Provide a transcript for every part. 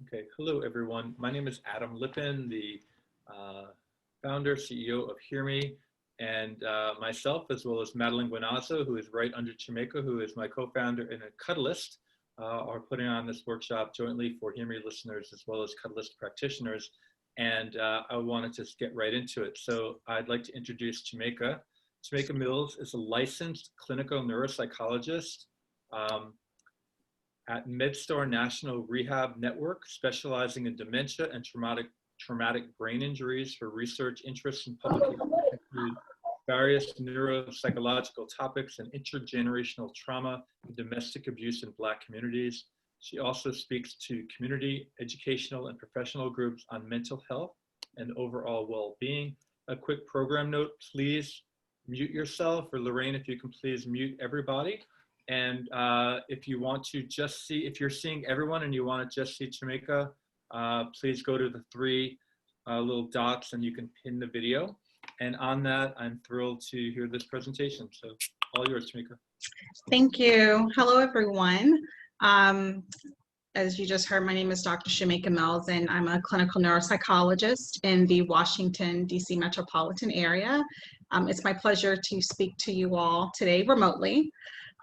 Okay, hello everyone. My name is Adam Lippin, the founder, CEO of Hear Me, and myself, as well as Madeline Guinazzo, who is right under Chimeka, who is my co-founder and a Cuddlist, are putting on this workshop jointly for Hear Me listeners as well as Cuddlist practitioners. And I wanted to get right into it. So I'd like to introduce Chimeka. Chimeka Mills is a licensed clinical neuropsychologist at MedStar National Rehab Network, specializing in dementia and traumatic brain injuries. For research interests and publications include various neuropsychological topics and intergenerational trauma and domestic abuse in Black communities. She also speaks to community, educational, and professional groups on mental health and overall well-being. A quick program note, please mute yourself, or Lorraine, if you can please mute everybody. And if you want to just see, if you're seeing everyone and you want to just see Chimeka, please go to the three little dots and you can pin the video. And on that, I'm thrilled to hear this presentation. So all yours, Chimeka. Thank you. Hello, everyone. As you just heard, my name is Dr. Chimeka Mills, and I'm a clinical neuropsychologist in the Washington, D.C. metropolitan area. It's my pleasure to speak to you all today remotely.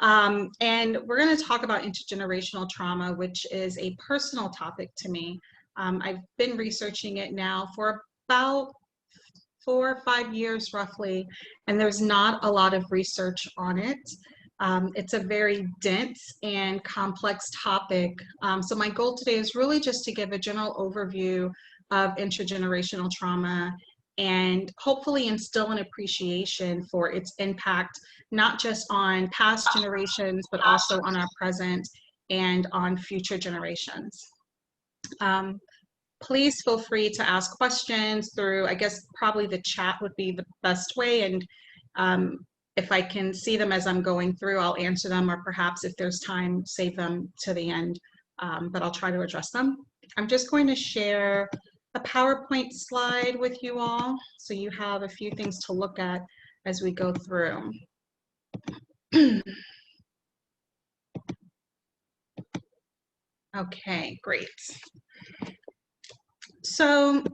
And we're going to talk about intergenerational trauma, which is a personal topic to me. I've been researching it now for about 4 or 5 years roughly, and there's not a lot of research on it. It's a very dense and complex topic. So my goal today is really just to give a general overview of intergenerational trauma and hopefully instill an appreciation for its impact, not just on past generations, but also on our present and on future generations. Please feel free to ask questions through, I guess probably the chat would be the best way, and if I can see them as I'm going through, I'll answer them, or perhaps if there's time, save them to the end, but I'll try to address them. I'm just going to share a PowerPoint slide with you all, so you have a few things to look at as we go through. Okay, great. So,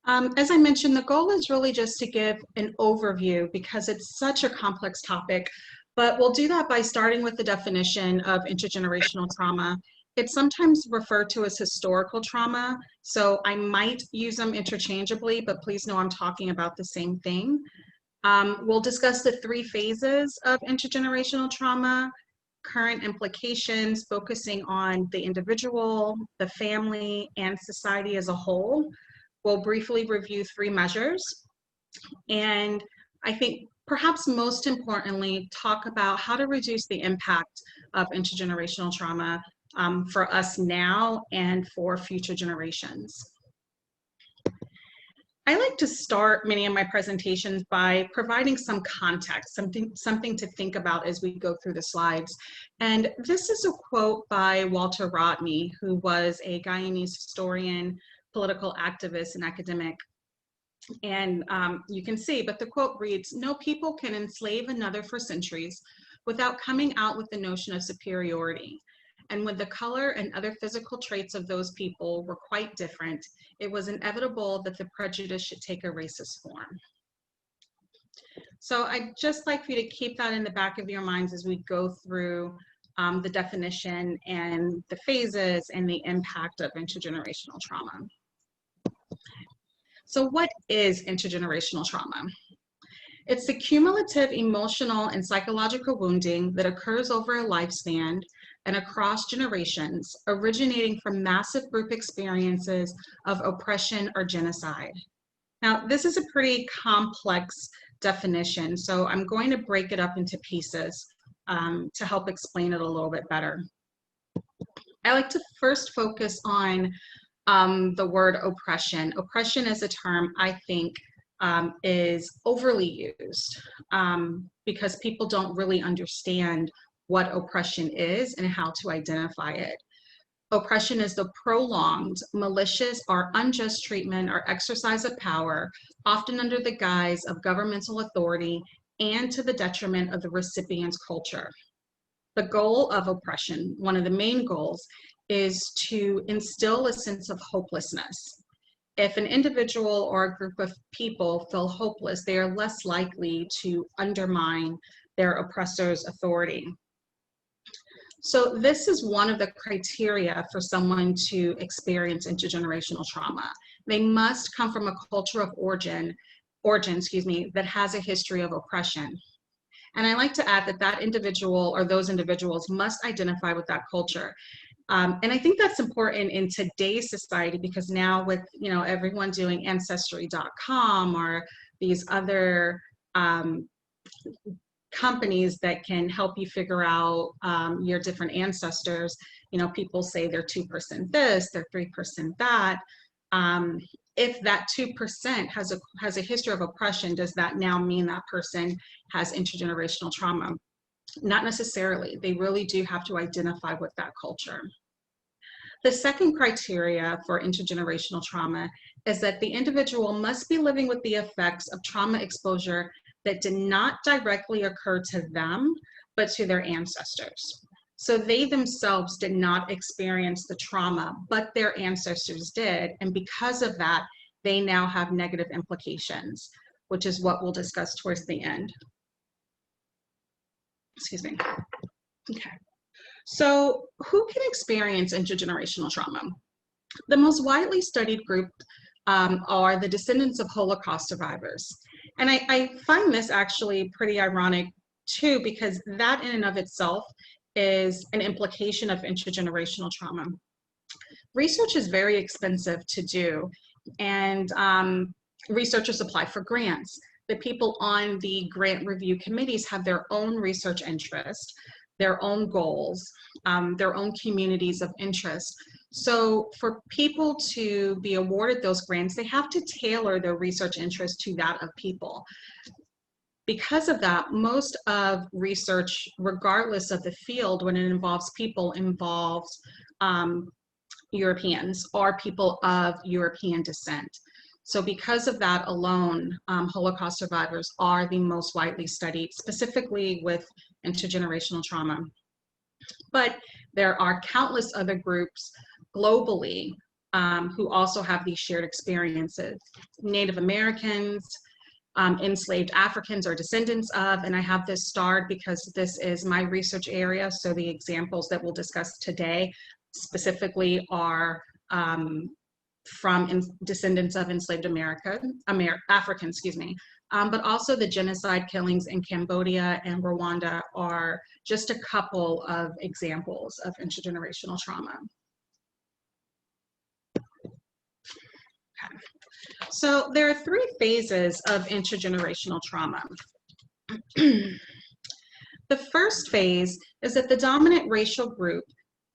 as I mentioned, the goal is really just to give an overview because it's such a complex topic, but we'll do that by starting with the definition of intergenerational trauma. It's sometimes referred to as historical trauma, so I might use them interchangeably, but please know I'm talking about the same thing. We'll discuss the 3 phases of intergenerational trauma, current implications, focusing on the individual, the family, and society as a whole. We'll briefly review 3 measures, and I think perhaps most importantly, talk about how to reduce the impact of intergenerational trauma for us now and for future generations. I like to start many of my presentations by providing some context, something to think about as we go through the slides. And this is a quote by Walter Rodney, who was a Guyanese historian, political activist, and academic. And you can see, but the quote reads, "No people can enslave another for centuries without coming out with the notion of superiority. And when the color and other physical traits of those people were quite different, it was inevitable that the prejudice should take a racist form." So I'd just like for you to keep that in the back of your minds as we go through the definition and the phases and the impact of intergenerational trauma. So what is intergenerational trauma? It's the cumulative emotional and psychological wounding that occurs over a lifespan and across generations, originating from massive group experiences of oppression or genocide. Now, this is a pretty complex definition, so I'm going to break it up into pieces to help explain it a little bit better. I like to first focus on the word oppression. Oppression is a term I think is overly used because people don't really understand what oppression is and how to identify it. Oppression is the prolonged, malicious, or unjust treatment or exercise of power, often under the guise of governmental authority and to the detriment of the recipient's culture. The goal of oppression, one of the main goals, is to instill a sense of hopelessness. If an individual or a group of people feel hopeless, they are less likely to undermine their oppressor's authority. So this is one of the criteria for someone to experience intergenerational trauma. They must come from a culture of origin, that has a history of oppression. And I like to add that that individual or those individuals must identify with that culture. And I think that's important in today's society, because now with everyone doing Ancestry.com or these other companies that can help you figure out your different ancestors, people say they're 2% this, they're 3% that. If that 2% has a history of oppression, does that now mean that person has intergenerational trauma? Not necessarily. They really do have to identify with that culture. The second criteria for intergenerational trauma is that the individual must be living with the effects of trauma exposure that did not directly occur to them, but to their ancestors. So they themselves did not experience the trauma, but their ancestors did. And because of that, they now have negative implications, which is what we'll discuss towards the end. Excuse me. Okay. So who can experience intergenerational trauma? The most widely studied group are the descendants of Holocaust survivors. And I find this actually pretty ironic too, because that in and of itself is an implication of intergenerational trauma. Research is very expensive to do, and researchers apply for grants. The people on the grant review committees have their own research interest, their own goals, their own communities of interest. So for people to be awarded those grants, they have to tailor their research interest to that of people. Because of that, most of research, regardless of the field, when it involves people, involves Europeans or people of European descent. So because of that alone, Holocaust survivors are the most widely studied, specifically with intergenerational trauma. But there are countless other groups globally who also have these shared experiences. Native Americans, enslaved Africans or descendants of, and I have this starred because this is my research area, so the examples that we'll discuss today specifically are from descendants of enslaved Africans, excuse me. But also the genocide killings in Cambodia and Rwanda are just a couple of examples of intergenerational trauma. Okay. So there are three phases of intergenerational trauma. The first phase is that the dominant racial group,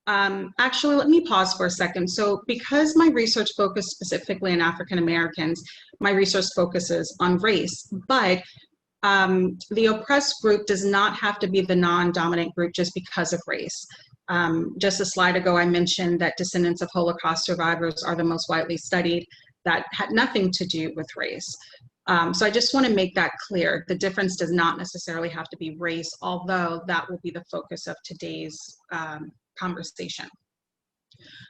actually, let me pause for a second. So because my research focused specifically on African Americans, my research focuses on race, but the oppressed group does not have to be the non-dominant group just because of race. Just a slide ago, I mentioned that descendants of Holocaust survivors are the most widely studied. That had nothing to do with race. So I just want to make that clear. The difference does not necessarily have to be race, although that will be the focus of today's conversation.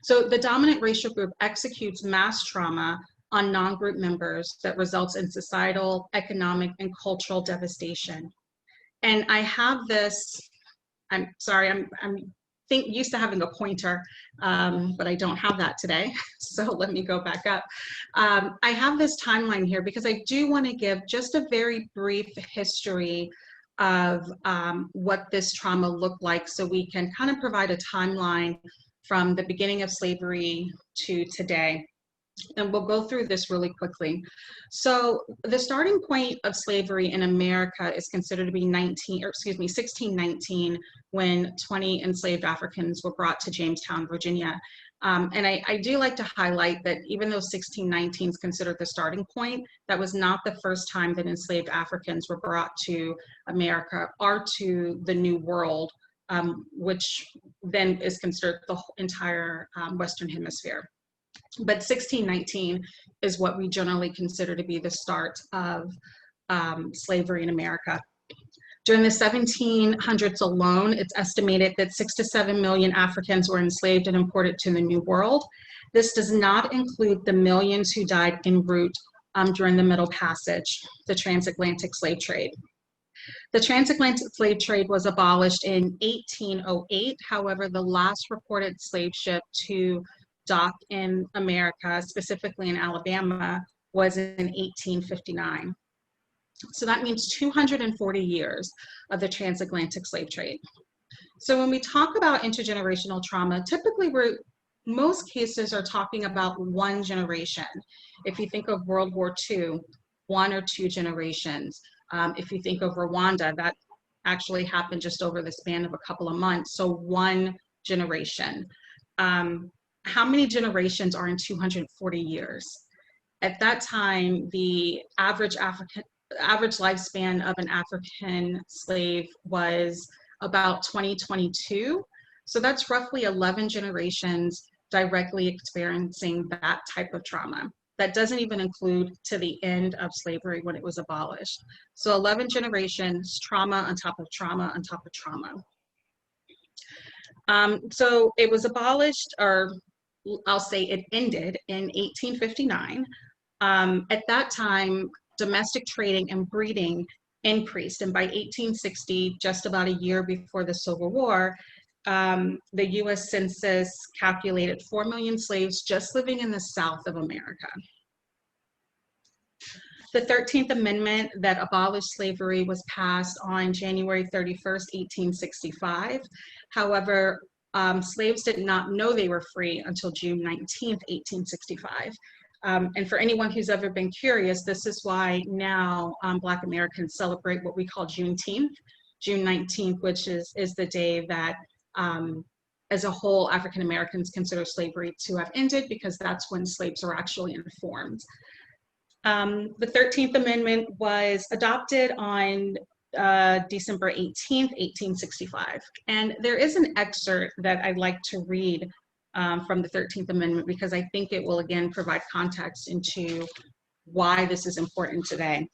So the dominant racial group executes mass trauma on non-group members that results in societal, economic, and cultural devastation. And I have this, I'm sorry, I'm used to having a pointer, but I don't have that today. So let me go back up. I have this timeline here because I do want to give just a very brief history of what this trauma looked like, so we can kind of provide a timeline from the beginning of slavery to today. And we'll go through this really quickly. So the starting point of slavery in America is considered to be 1619, when 20 enslaved Africans were brought to Jamestown, Virginia. And I do like to highlight that even though 1619 is considered the starting point, that was not the first time that enslaved Africans were brought to America or to the New World, which then is considered the entire Western Hemisphere. But 1619 is what we generally consider to be the start of slavery in America. During the 1700s alone, it's estimated that 6 to 7 million Africans were enslaved and imported to the New World. This does not include the millions who died en route during the Middle Passage, the transatlantic slave trade. The transatlantic slave trade was abolished in 1808. However, the last reported slave ship to dock in America, specifically in Alabama, was in 1859. So that means 240 years of the transatlantic slave trade. So when we talk about intergenerational trauma, typically most cases are talking about one generation. If you think of World War II, 1 or 2 generations. If you think of Rwanda, that actually happened just over the span of a couple of months. So 1 generation. How many generations are in 240 years? At that time, the average lifespan of an African slave was about 20-22. So that's roughly 11 generations directly experiencing that type of trauma. That doesn't even include to the end of slavery when it was abolished. So 11 generations, trauma on top of trauma on top of trauma. So it was abolished, or I'll say it ended in 1859. At that time, domestic trading and breeding increased. And by 1860, just about a year before the Civil War, the US Census calculated 4 million slaves just living in the South of America. The 13th Amendment that abolished slavery was passed on January 31st, 1865. However, slaves did not know they were free until June 19th, 1865. And for anyone who's ever been curious, this is why now Black Americans celebrate what we call Juneteenth, June 19th, which is the day that as a whole, African Americans consider slavery to have ended, because that's when slaves were actually informed. The 13th Amendment was adopted on December 18th, 1865. And there is an excerpt that I'd like to read from the 13th Amendment, because I think it will again provide context into why this is important today.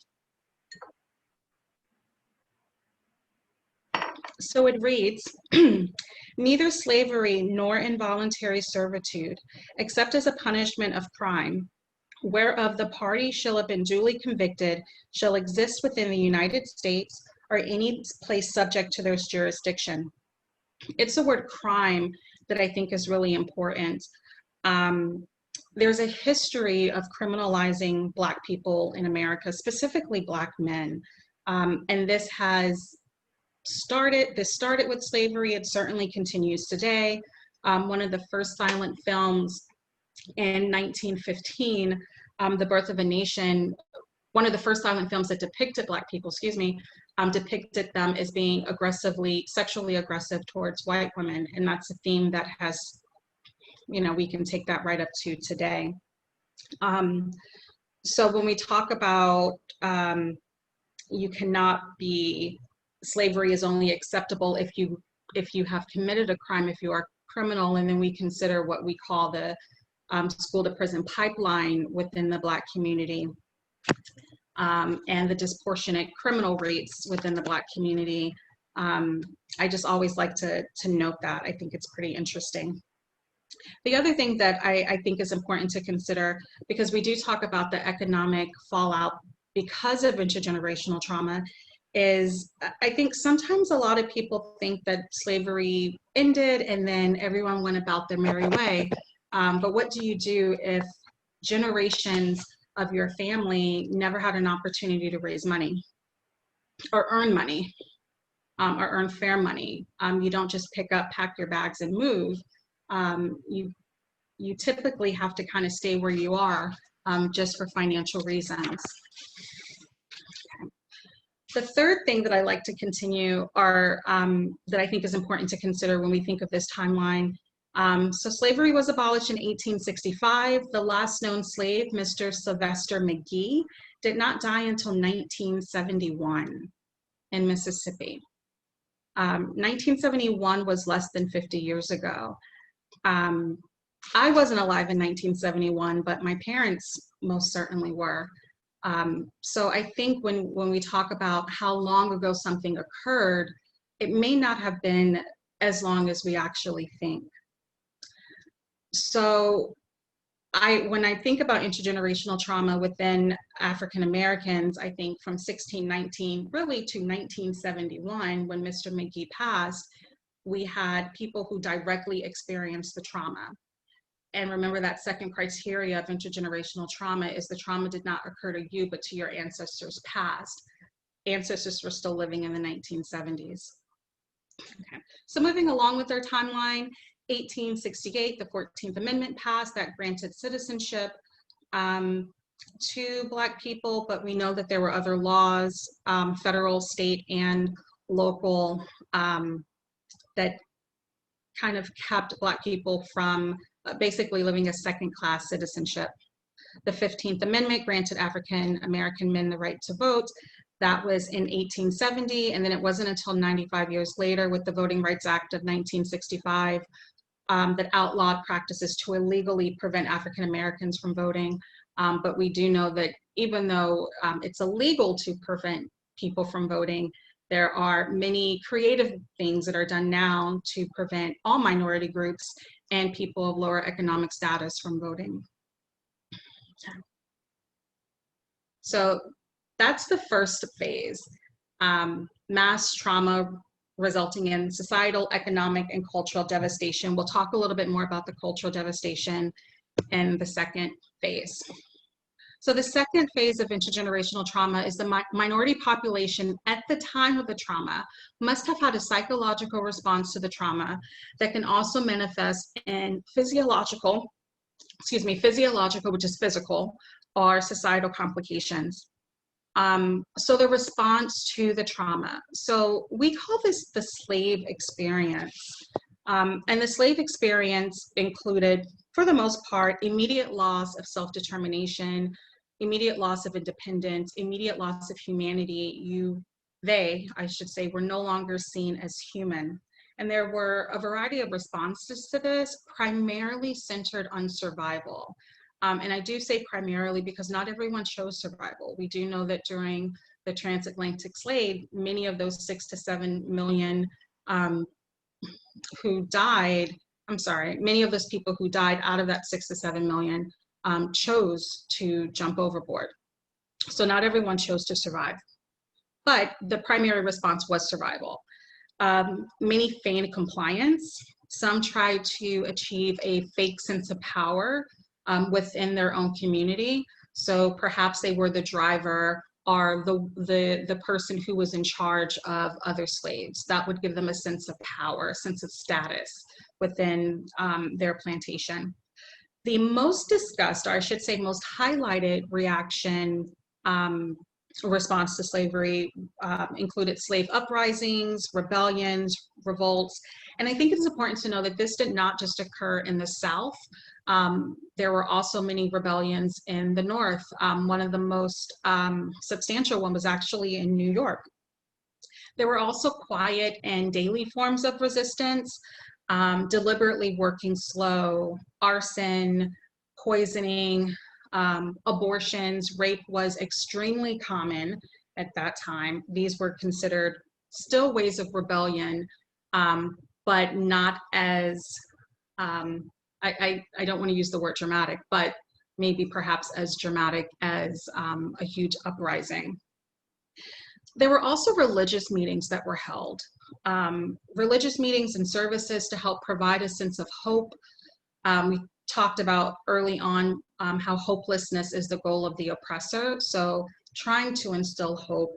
So it reads, neither slavery nor involuntary servitude, except as a punishment of crime, whereof the party shall have been duly convicted, shall exist within the United States or any place subject to their jurisdiction. It's the word crime that I think is really important. There's a history of criminalizing Black people in America, specifically Black men. And this started with slavery. It certainly continues today. One of the first silent films in 1915, The Birth of a Nation, one of the first silent films that depicted Black people, depicted them as being sexually aggressive towards white women. And that's a theme that has, we can take that right up to today. So when we talk about slavery is only acceptable if you have committed a crime, if you are criminal, and then we consider what we call the school to prison pipeline within the Black community, and the disproportionate criminal rates within the Black community. I just always like to note that. I think it's pretty interesting. The other thing that I think is important to consider, because we do talk about the economic fallout because of intergenerational trauma, is I think sometimes a lot of people think that slavery ended and then everyone went about their merry way. But what do you do if generations of your family never had an opportunity to raise money or earn money, or earn fair money? You don't just pick up, pack your bags and move. You typically have to kind of stay where you are just for financial reasons. The third thing that I like to continue are, that I think is important to consider when we think of this timeline. So slavery was abolished in 1865. The last known slave, Mr. Sylvester McGee, did not die until 1971 in Mississippi. 1971 was less than 50 years ago. I wasn't alive in 1971, but my parents most certainly were. So I think when we talk about how long ago something occurred, it may not have been as long as we actually think. So when I think about intergenerational trauma within African Americans, I think from 1619 really to 1971, when Mr. McGee passed, we had people who directly experienced the trauma. And remember, that second criteria of intergenerational trauma is the trauma did not occur to you, but to your ancestors past. Ancestors were still living in the 1970s. Okay. So moving along with our timeline, 1868, the 14th Amendment passed that granted citizenship to Black people, but we know that there were other laws, federal, state, and local, that kind of kept Black people from basically living a second-class citizenship. The 15th Amendment granted African American men the right to vote. That was in 1870, and then it wasn't until 95 years later with the Voting Rights Act of 1965 that outlawed practices to illegally prevent African Americans from voting. But we do know that even though it's illegal to prevent people from voting, there are many creative things that are done now to prevent all minority groups and people of lower economic status from voting. So that's the first phase, mass trauma resulting in societal, economic, and cultural devastation. We'll talk a little bit more about the cultural devastation in the second phase. So the second phase of intergenerational trauma is the minority population at the time of the trauma must have had a psychological response to the trauma that can also manifest in physiological, which is physical, or societal complications. So the response to the trauma. So we call this the slave experience. And the slave experience included, for the most part, immediate loss of self-determination, immediate loss of independence, immediate loss of humanity. They, I should say, were no longer seen as human. And there were a variety of responses to this, primarily centered on survival. And I do say primarily because not everyone chose survival. We do know that during the transatlantic slave, many of those 6 to 7 million who died, many of those people who died out of that 6 to 7 million chose to jump overboard. So not everyone chose to survive, but the primary response was survival. Many feigned compliance. Some tried to achieve a fake sense of power within their own community. So perhaps they were the driver or the person who was in charge of other slaves. That would give them a sense of power, a sense of status within their plantation. The most discussed, or I should say most highlighted reaction response to slavery included slave uprisings, rebellions, revolts. And I think it's important to know that this did not just occur in the South. There were also many rebellions in the North. One of the most substantial one was actually in New York. There were also quiet and daily forms of resistance, deliberately working slow, arson, poisoning, abortions. Rape was extremely common at that time. These were considered still ways of rebellion, but not as, I don't want to use the word dramatic, but maybe perhaps as dramatic as a huge uprising. There were also religious meetings that were held. Religious meetings and services to help provide a sense of hope. We talked about early on how hopelessness is the goal of the oppressor. So trying to instill hope,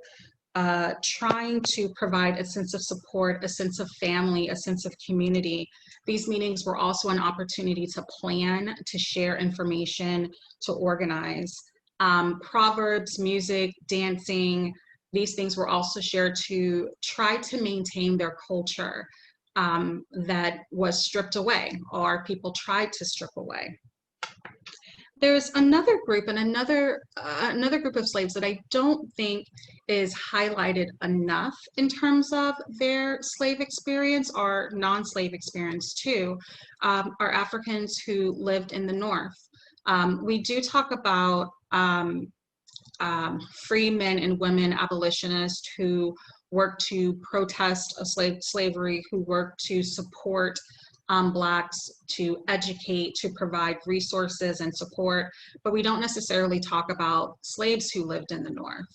trying to provide a sense of support, a sense of family, a sense of community. These meetings were also an opportunity to plan, to share information, to organize. Proverbs, music, dancing, these things were also shared to try to maintain their culture that was stripped away, or people tried to strip away. There's another group and another group of slaves that I don't think is highlighted enough in terms of their slave experience or non-slave experience too, are Africans who lived in the North. We do talk about free men and women abolitionists who worked to protest slavery, who worked to support Blacks, to educate, to provide resources and support, but we don't necessarily talk about slaves who lived in the North.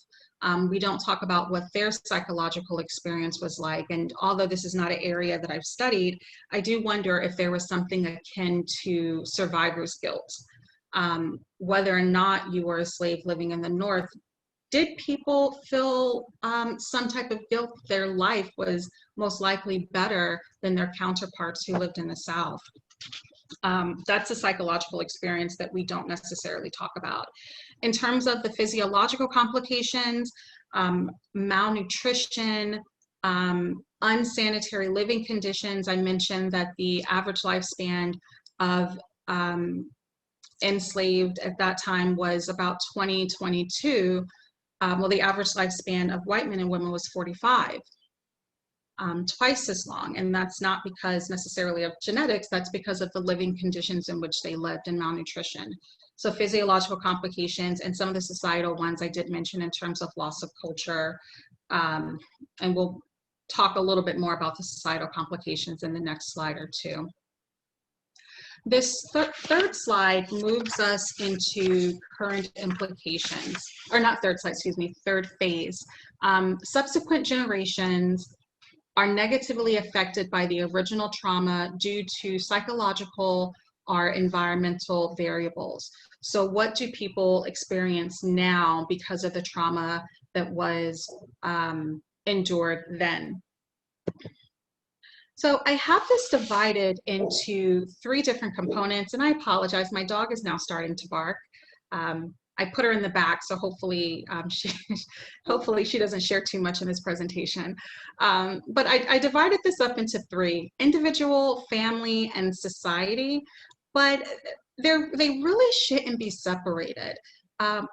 We don't talk about what their psychological experience was like. And although this is not an area that I've studied, I do wonder if there was something akin to survivor's guilt. Whether or not you were a slave living in the North, did people feel some type of guilt? Their life was most likely better than their counterparts who lived in the South. That's a psychological experience that we don't necessarily talk about. In terms of the physiological complications, malnutrition, unsanitary living conditions, I mentioned that the average lifespan of enslaved at that time was about 22. Well, the average lifespan of white men and women was 45, twice as long. And that's not because necessarily of genetics, that's because of the living conditions in which they lived and malnutrition. So physiological complications and some of the societal ones I did mention in terms of loss of culture. And we'll talk a little bit more about the societal complications in the next slide or two. This third slide moves us into current implications, or not third slide, excuse me, third phase. Subsequent generations are negatively affected by the original trauma due to psychological or environmental variables. So what do people experience now because of the trauma that was endured then? So I have this divided into 3 different components, and I apologize, my dog is now starting to bark. I put her in the back, so hopefully she doesn't share too much in this presentation. But I divided this up into 3: individual, family, and society. But they really shouldn't be separated.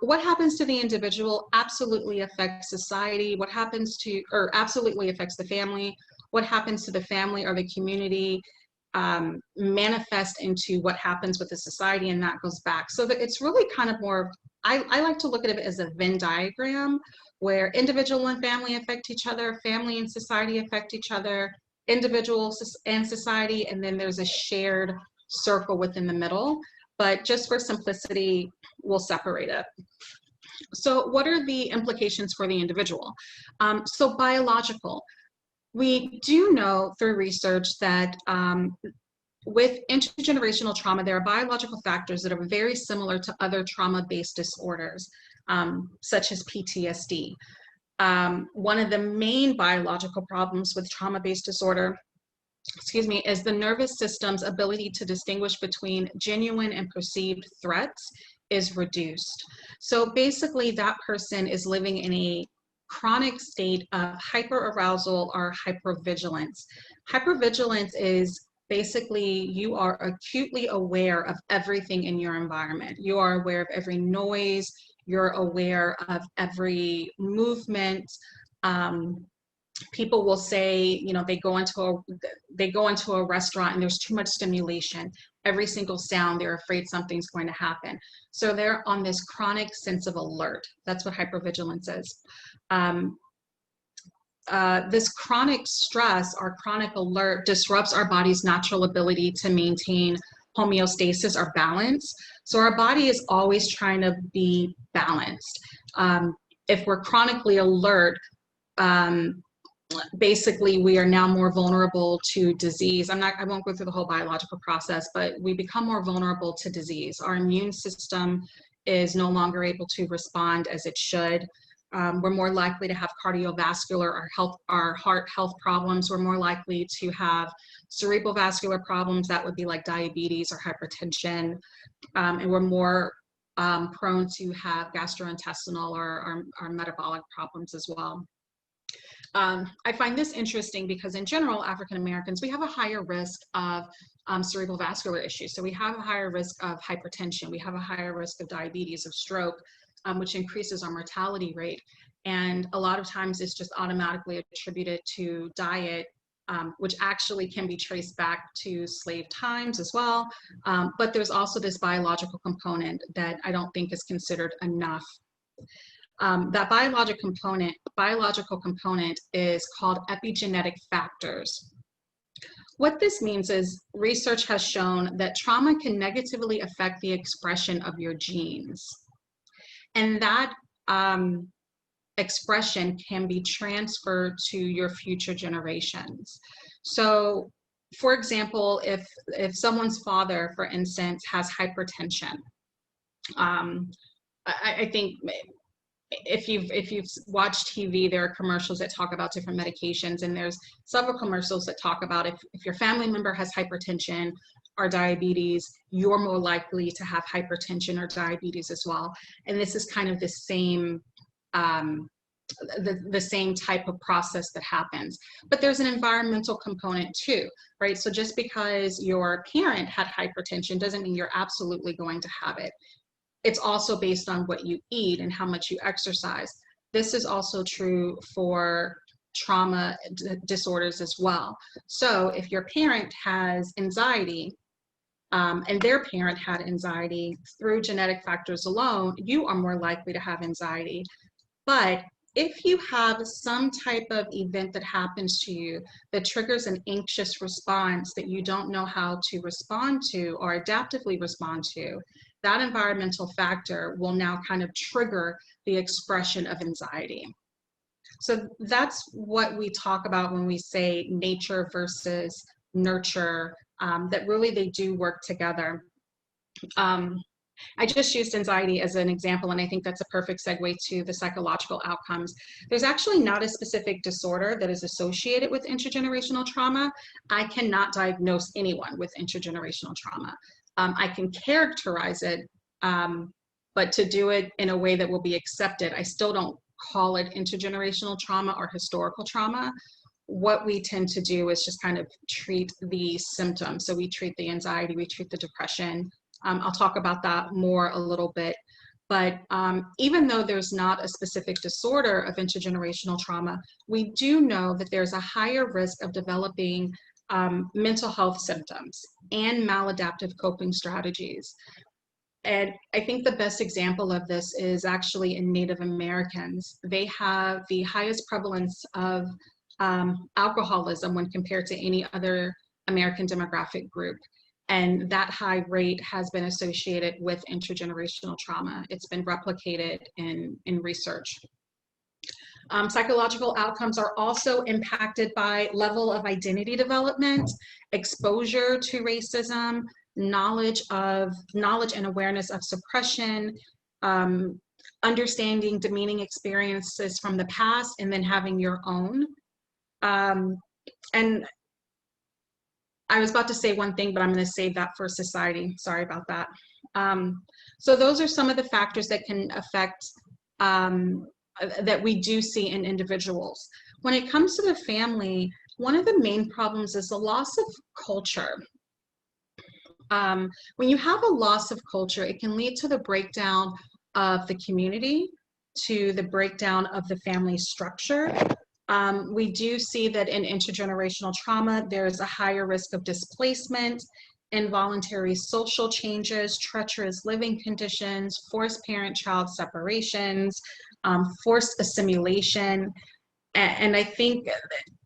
What happens to the individual absolutely affects society. What happens to, or absolutely affects the family. What happens to the family or the community manifest into what happens with the society, and that goes back. So that it's really kind of more, I like to look at it as a Venn diagram where individual and family affect each other, family and society affect each other, individuals and society, and then there's a shared circle within the middle. But just for simplicity, we'll separate it. So what are the implications for the individual? So biological. We do know through research that with intergenerational trauma, there are biological factors that are very similar to other trauma-based disorders, such as PTSD. One of the main biological problems with trauma-based disorder, is the nervous system's ability to distinguish between genuine and perceived threats is reduced. So basically that person is living in a chronic state of hyperarousal or hypervigilance. Hypervigilance is basically you are acutely aware of everything in your environment. You are aware of every noise, you're aware of every movement. People will say, you know, they go into a restaurant and there's too much stimulation. Every single sound, they're afraid something's going to happen. So they're on this chronic sense of alert. That's what hypervigilance is. This chronic stress or chronic alert disrupts our body's natural ability to maintain homeostasis or balance. So our body is always trying to be balanced. If we're chronically alert, basically we are now more vulnerable to disease. I won't go through the whole biological process, but we become more vulnerable to disease. Our immune system is no longer able to respond as it should. We're more likely to have cardiovascular or heart health problems. We're more likely to have cerebral vascular problems. That would be like diabetes or hypertension. And we're more prone to have gastrointestinal or metabolic problems as well. I find this interesting because in general, African Americans, we have a higher risk of cerebral vascular issues. So we have a higher risk of hypertension. We have a higher risk of diabetes, of stroke, which increases our mortality rate. And a lot of times it's just automatically attributed to diet, which actually can be traced back to slave times as well. But there's also this biological component that I don't think is considered enough. That biological component is called epigenetic factors. What this means is research has shown that trauma can negatively affect the expression of your genes. And that expression can be transferred to your future generations. So, for example, if someone's father, for instance, has hypertension, I think if you've watched TV, there are commercials that talk about different medications, and there's several commercials that talk about if your family member has hypertension or diabetes, you're more likely to have hypertension or diabetes as well. And this is kind of the same the same type of process that happens. But there's an environmental component too, right? So just because your parent had hypertension doesn't mean you're absolutely going to have it. It's also based on what you eat and how much you exercise. This is also true for trauma disorders as well. So if your parent has anxiety, and their parent had anxiety, through genetic factors alone, you are more likely to have anxiety. But if you have some type of event that happens to you that triggers an anxious response that you don't know how to respond to or adaptively respond to, that environmental factor will now kind of trigger the expression of anxiety. So that's what we talk about when we say nature versus nurture, that really they do work together. I just used anxiety as an example, and I think that's a perfect segue to the psychological outcomes. There's actually not a specific disorder that is associated with intergenerational trauma. I cannot diagnose anyone with intergenerational trauma. I can characterize it, but to do it in a way that will be accepted, I still don't call it intergenerational trauma or historical trauma. What we tend to do is just kind of treat the symptoms. So we treat the anxiety, we treat the depression. I'll talk about that more a little bit. But even though there's not a specific disorder of intergenerational trauma, we do know that there's a higher risk of developing mental health symptoms and maladaptive coping strategies. And I think the best example of this is actually in Native Americans. They have the highest prevalence of alcoholism when compared to any other American demographic group. And that high rate has been associated with intergenerational trauma. It's been replicated in research. Psychological outcomes are also impacted by level of identity development, exposure to racism, knowledge and awareness of suppression, understanding demeaning experiences from the past, and then having your own. And I was about to say one thing, but I'm going to save that for society. Sorry about that. So those are some of the factors that can affect, that we do see in individuals. When it comes to the family, one of the main problems is the loss of culture. When you have a loss of culture, it can lead to the breakdown of the community, to the breakdown of the family structure. We do see that in intergenerational trauma, there's a higher risk of displacement, involuntary social changes, treacherous living conditions, forced parent-child separations, forced assimilation. And I think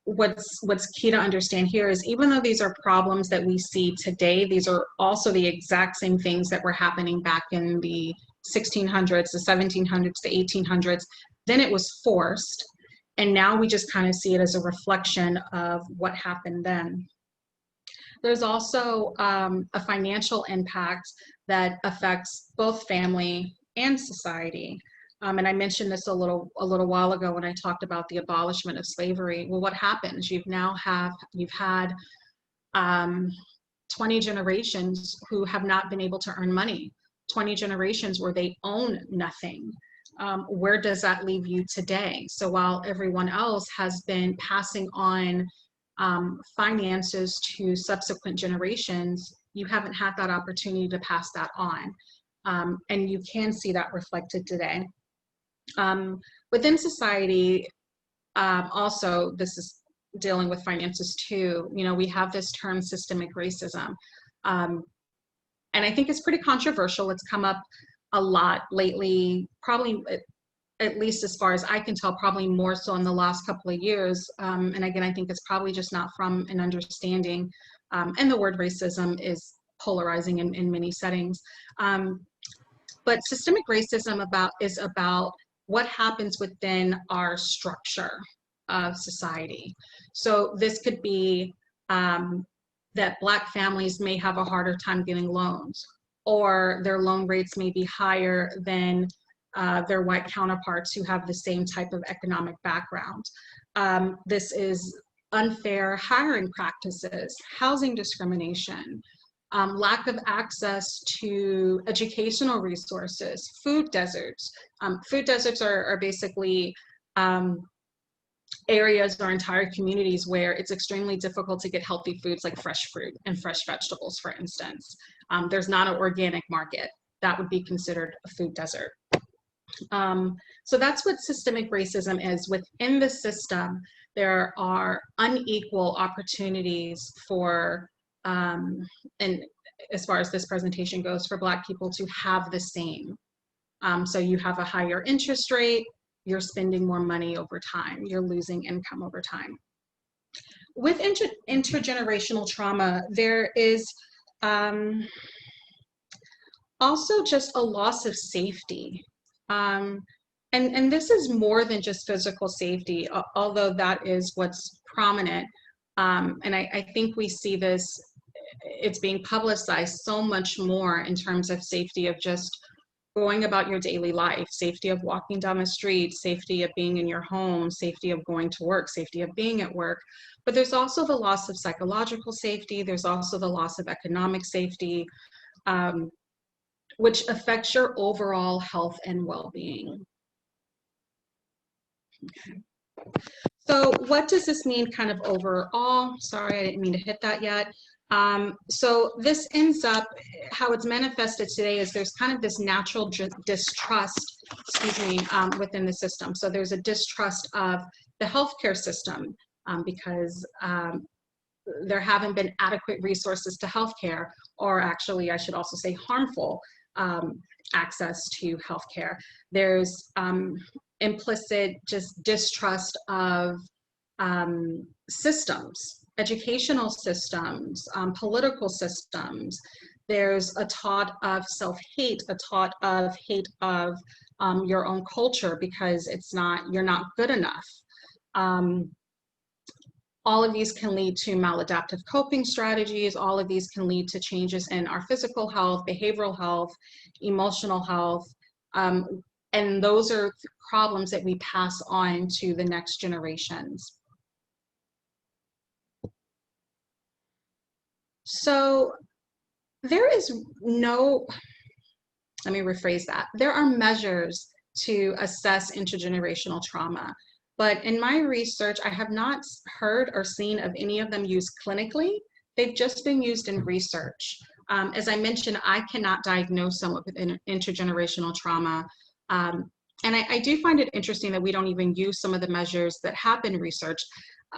what's key to understand here is, even though these are problems that we see today, these are also the exact same things that were happening back in the 1600s, the 1700s, the 1800s. Then it was forced. And now we just kind of see it as a reflection of what happened then. There's also a financial impact that affects both family and society. And I mentioned this a little while ago when I talked about the abolishment of slavery. Well, what happens? You've had 20 generations who have not been able to earn money, 20 generations where they own nothing. Where does that leave you today? So while everyone else has been passing on finances to subsequent generations, you haven't had that opportunity to pass that on. And you can see that reflected today. Within society, also, this is dealing with finances too. You know, we have this term systemic racism. And I think it's pretty controversial. It's come up a lot lately, probably at least as far as I can tell, probably more so in the last couple of years. And again, I think it's probably just not from an understanding. And the word racism is polarizing in many settings. But systemic racism is about what happens within our structure of society. So this could be that Black families may have a harder time getting loans, or their loan rates may be higher than their white counterparts who have the same type of economic background. This is unfair hiring practices, housing discrimination, lack of access to educational resources, food deserts. Food deserts are basically areas or entire communities where it's extremely difficult to get healthy foods like fresh fruit and fresh vegetables, for instance. There's not an organic market. That would be considered a food desert. So that's what systemic racism is. Within the system, there are unequal opportunities for, and as far as this presentation goes, for Black people to have the same. So you have a higher interest rate, you're spending more money over time, you're losing income over time. With intergenerational trauma, there is also just a loss of safety. And this is more than just physical safety, although that is what's prominent. And I think we see this, it's being publicized so much more in terms of safety of just going about your daily life, safety of walking down the street, safety of being in your home, safety of going to work, safety of being at work. But there's also the loss of psychological safety. There's also the loss of economic safety, which affects your overall health and well-being. Okay. So what does this mean kind of overall? Sorry, I didn't mean to hit that yet. So this ends up, how it's manifested today is there's kind of this natural distrust, within the system. So there's a distrust of the healthcare system because there haven't been adequate resources to healthcare, or actually I should also say harmful access to healthcare. There's implicit just distrust of systems, educational systems, political systems. There's a thought of self-hate, a thought of hate of your own culture because you're not good enough. All of these can lead to maladaptive coping strategies. All of these can lead to changes in our physical health, behavioral health, emotional health. And those are problems that we pass on to the next generations. So there is no, let me rephrase that. There are measures to assess intergenerational trauma, but in my research, I have not heard or seen of any of them used clinically. They've just been used in research. As I mentioned, I cannot diagnose someone with intergenerational trauma. And I do find it interesting that we don't even use some of the measures that have been researched.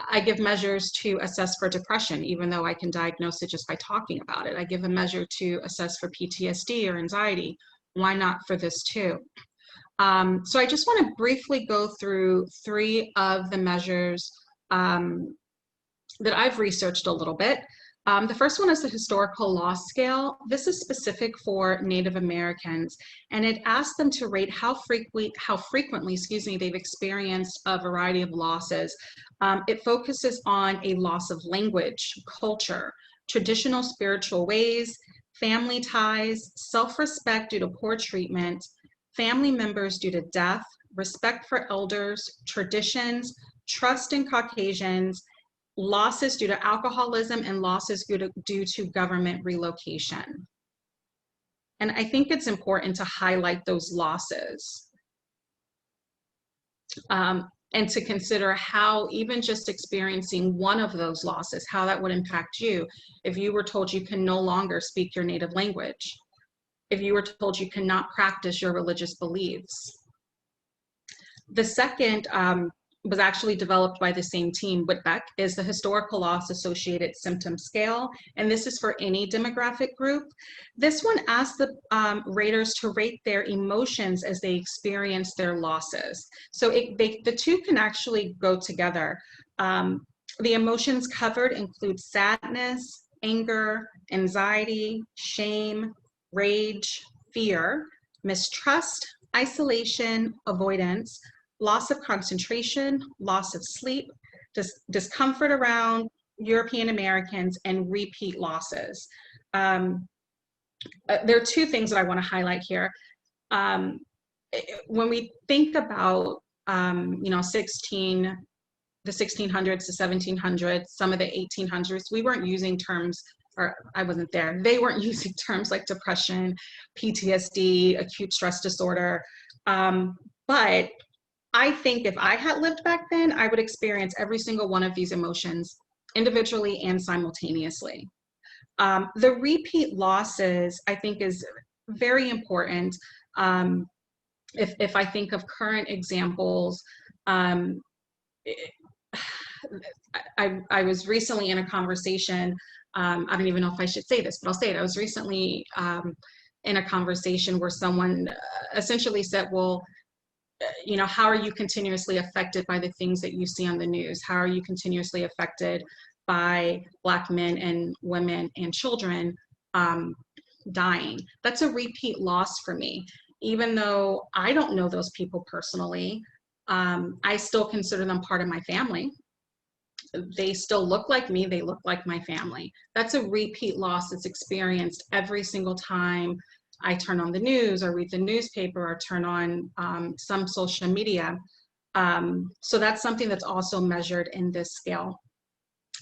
I give measures to assess for depression, even though I can diagnose it just by talking about it. I give a measure to assess for PTSD or anxiety. Why not for this too? So I just want to briefly go through 3 of the measures that I've researched a little bit. The first one is the historical loss scale. This is specific for Native Americans, and it asks them to rate how frequently, they've experienced a variety of losses. It focuses on a loss of language, culture, traditional spiritual ways, family ties, self-respect due to poor treatment, family members due to death, respect for elders, traditions, trust in Caucasians, losses due to alcoholism, and losses due to government relocation. And I think it's important to highlight those losses and to consider how even just experiencing one of those losses, how that would impact you if you were told you can no longer speak your native language, if you were told you cannot practice your religious beliefs. The second was actually developed by the same team, Whitbeck, is the Historical Loss Associated Symptom Scale, and this is for any demographic group. This one asks the raters to rate their emotions as they experience their losses. So the two can actually go together. The emotions covered include sadness, anger, anxiety, shame, rage, fear, mistrust, isolation, avoidance, loss of concentration, loss of sleep, discomfort around European Americans, and repeat losses. There are two things that I want to highlight here. When we think about, the 1600s, the 1700s, some of the 1800s, we weren't using terms, or I wasn't there, they weren't using terms like depression, PTSD, acute stress disorder, but I think if I had lived back then, I would experience every single one of these emotions individually and simultaneously. The repeat losses, I think, is very important. If I think of current examples, I was recently in a conversation, I don't even know if I should say this, but I'll say it. I was recently in a conversation where someone essentially said, well, how are you continuously affected by the things that you see on the news? How are you continuously affected by Black men and women and children dying? That's a repeat loss for me. Even though I don't know those people personally, I still consider them part of my family. They still look like me, they look like my family. That's a repeat loss that's experienced every single time I turn on the news or read the newspaper or turn on some social media. So that's something that's also measured in this scale.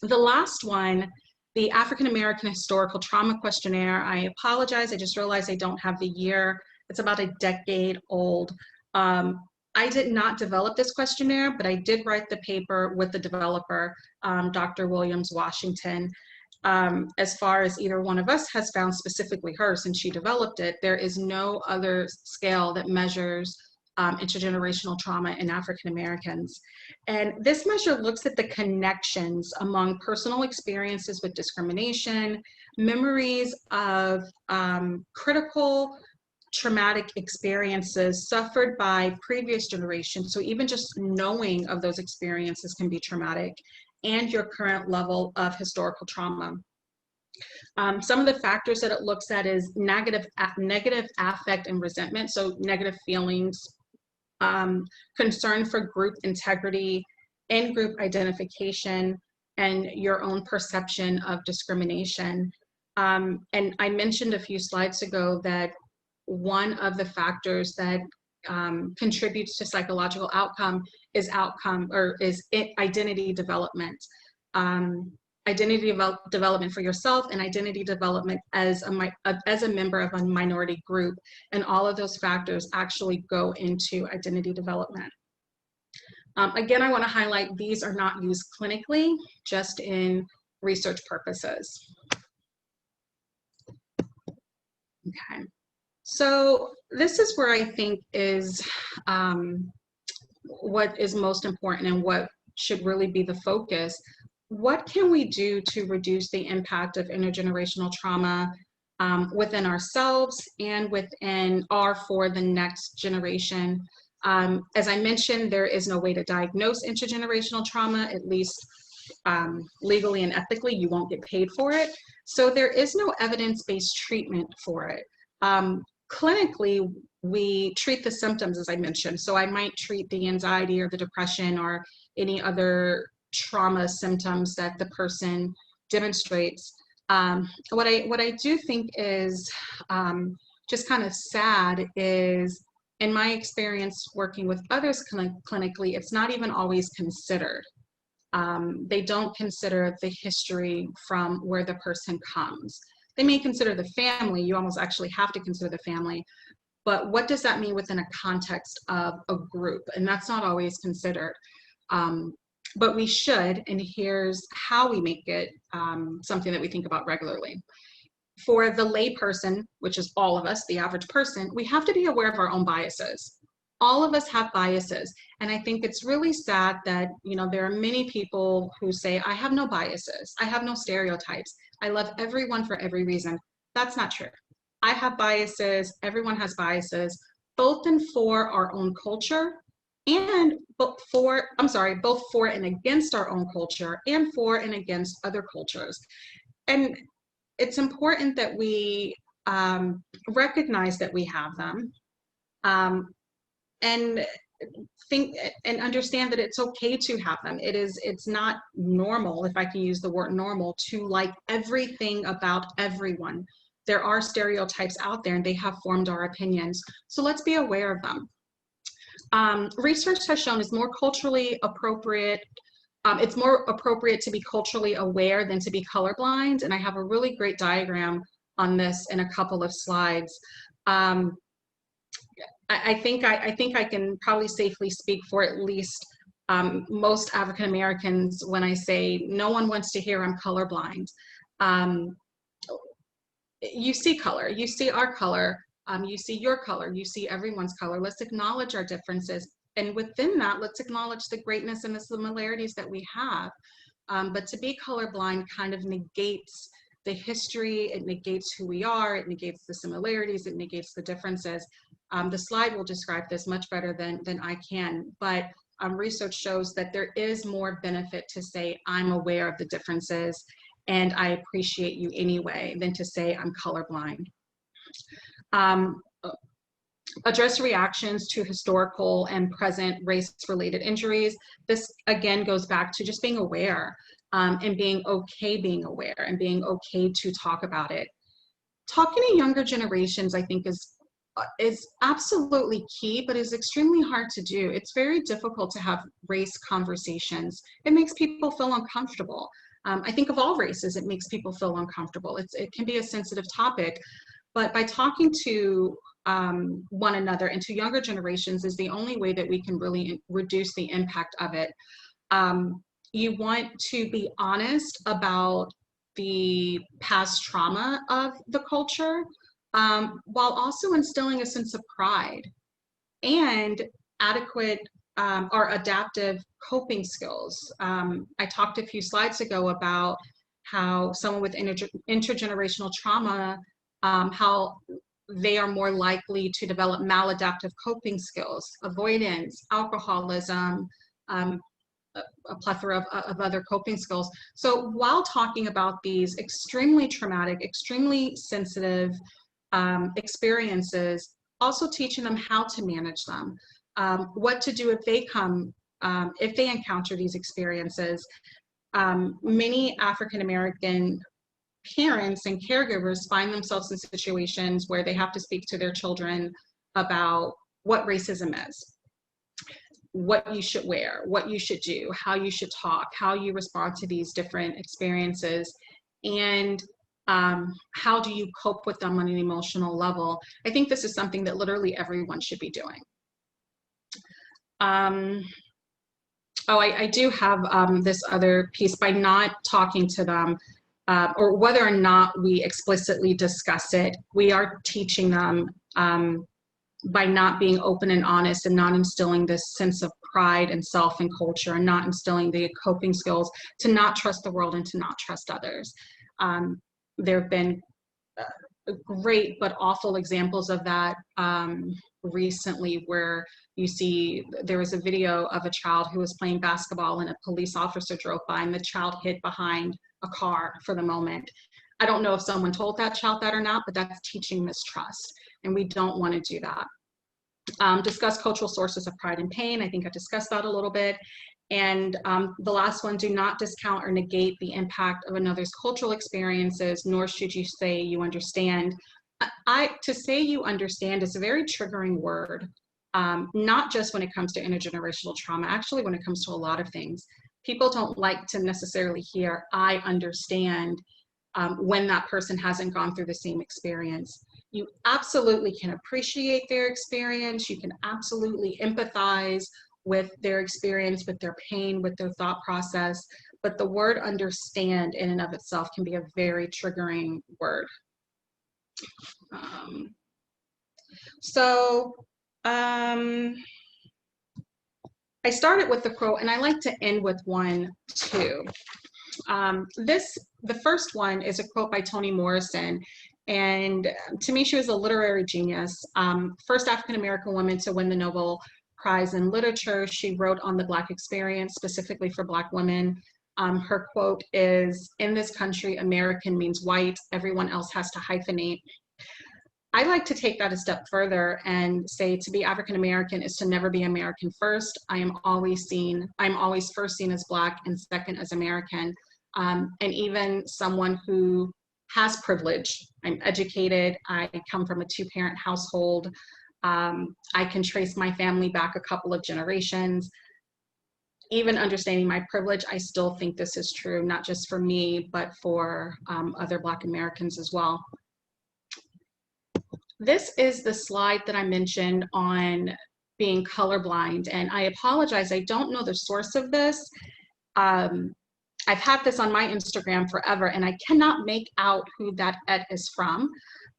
The last one, the African American Historical Trauma Questionnaire. I apologize, I just realized I don't have the year. It's about a decade old. I did not develop this questionnaire, but I did write the paper with the developer, Dr. Williams Washington. As far as either one of us has found, specifically her, since she developed it, there is no other scale that measures intergenerational trauma in African Americans. And this measure looks at the connections among personal experiences with discrimination, memories of critical traumatic experiences suffered by previous generations. So even just knowing of those experiences can be traumatic, and your current level of historical trauma. Some of the factors that it looks at is negative affect and resentment, so negative feelings, concern for group integrity, in-group identification, and your own perception of discrimination. And I mentioned a few slides ago that one of the factors that contributes to psychological outcome is identity development. Identity development for yourself and identity development as a member of a minority group. And all of those factors actually go into identity development. Again, I want to highlight these are not used clinically, just in research purposes. Okay. So this is where I think is what is most important and what should really be the focus. What can we do to reduce the impact of intergenerational trauma within ourselves and within for the next generation? As I mentioned, there is no way to diagnose intergenerational trauma, at least legally and ethically. You won't get paid for it. So there is no evidence-based treatment for it. Clinically, we treat the symptoms, as I mentioned. So I might treat the anxiety or the depression or any other trauma symptoms that the person demonstrates. What I do think is just kind of sad is, in my experience working with others clinically, it's not even always considered. They don't consider the history from where the person comes. They may consider the family. You almost actually have to consider the family. But what does that mean within a context of a group? And that's not always considered. But we should, and here's how we make it something that we think about regularly. For the lay person, which is all of us, the average person, we have to be aware of our own biases. all of us have biases. And I think it's really sad that, you know, there are many people who say, I have no biases, I have no stereotypes, I love everyone for every reason. That's not true. I have biases, everyone has biases, both and for our own culture, and both for and against our own culture, and for and against other cultures. And it's important that we recognize that we have them, and think and understand that it's okay to have them. It's not normal, if I can use the word normal, to like everything about everyone. There are stereotypes out there and they have formed our opinions. So let's be aware of them. Research has shown it's more culturally appropriate. It's more appropriate to be culturally aware than to be colorblind. And I have a really great diagram on this in a couple of slides. I think I can probably safely speak for at least most African Americans when I say no one wants to hear I'm colorblind. You see color, you see our color, you see your color, you see everyone's color. Let's acknowledge our differences. And within that, let's acknowledge the greatness and the similarities that we have. But to be colorblind kind of negates the history, it negates who we are, it negates the similarities, it negates the differences. The slide will describe this much better than I can, but research shows that there is more benefit to say, I'm aware of the differences and I appreciate you anyway, than to say I'm colorblind. Address reactions to historical and present race-related injuries. This again goes back to just being aware and being okay being aware and being okay to talk about it. Talking to younger generations, I think, is absolutely key, but is extremely hard to do. It's very difficult to have race conversations. It makes people feel uncomfortable. I think of all races, it makes people feel uncomfortable. It can be a sensitive topic, but by talking to one another and to younger generations is the only way that we can really reduce the impact of it. You want to be honest about the past trauma of the culture, while also instilling a sense of pride and adequate or adaptive coping skills. I talked a few slides ago about how someone with intergenerational trauma, how they are more likely to develop maladaptive coping skills, avoidance, alcoholism, a plethora of other coping skills. So while talking about these extremely traumatic, extremely sensitive experiences, also teaching them how to manage them, what to do if they encounter these experiences. Many African American parents and caregivers find themselves in situations where they have to speak to their children about what racism is, what you should wear, what you should do, how you should talk, how you respond to these different experiences, and how do you cope with them on an emotional level. I think this is something that literally everyone should be doing. I do have this other piece. By not talking to them, or whether or not we explicitly discuss it, we are teaching them by not being open and honest and not instilling this sense of pride and self and culture, and not instilling the coping skills to not trust the world and to not trust others. There have been great but awful examples of that recently, where you see there was a video of a child who was playing basketball and a police officer drove by and the child hid behind a car for the moment. I don't know if someone told that child that or not, but that's teaching mistrust, and we don't want to do that. Discuss cultural sources of pride and pain. I think I discussed that a little bit. And the last one, do not discount or negate the impact of another's cultural experiences, nor should you say you understand. To say you understand is a very triggering word, not just when it comes to intergenerational trauma, actually when it comes to a lot of things. People don't like to necessarily hear, I understand, when that person hasn't gone through the same experience. You absolutely can appreciate their experience. You can absolutely empathize with their experience, with their pain, with their thought process. But the word understand in and of itself can be a very triggering word. I started with the quote, and I like to end with one too. The first one is a quote by Toni Morrison, and to me, she was a literary genius. First African-American woman to win the Nobel Prize in Literature. She wrote on the Black experience, specifically for Black women. Her quote is, "In this country, American means white. Everyone else has to hyphenate." I like to take that a step further and say to be African American is to never be American first. I'm always first seen as Black and second as American. And even someone who has privilege. I'm educated. I come from a two-parent household. I can trace my family back a couple of generations. Even understanding my privilege, I still think this is true, not just for me, but for other Black Americans as well. This is the slide that I mentioned on being colorblind, and I apologize, I don't know the source of this. I've had this on my Instagram forever, and I cannot make out who that ed is from,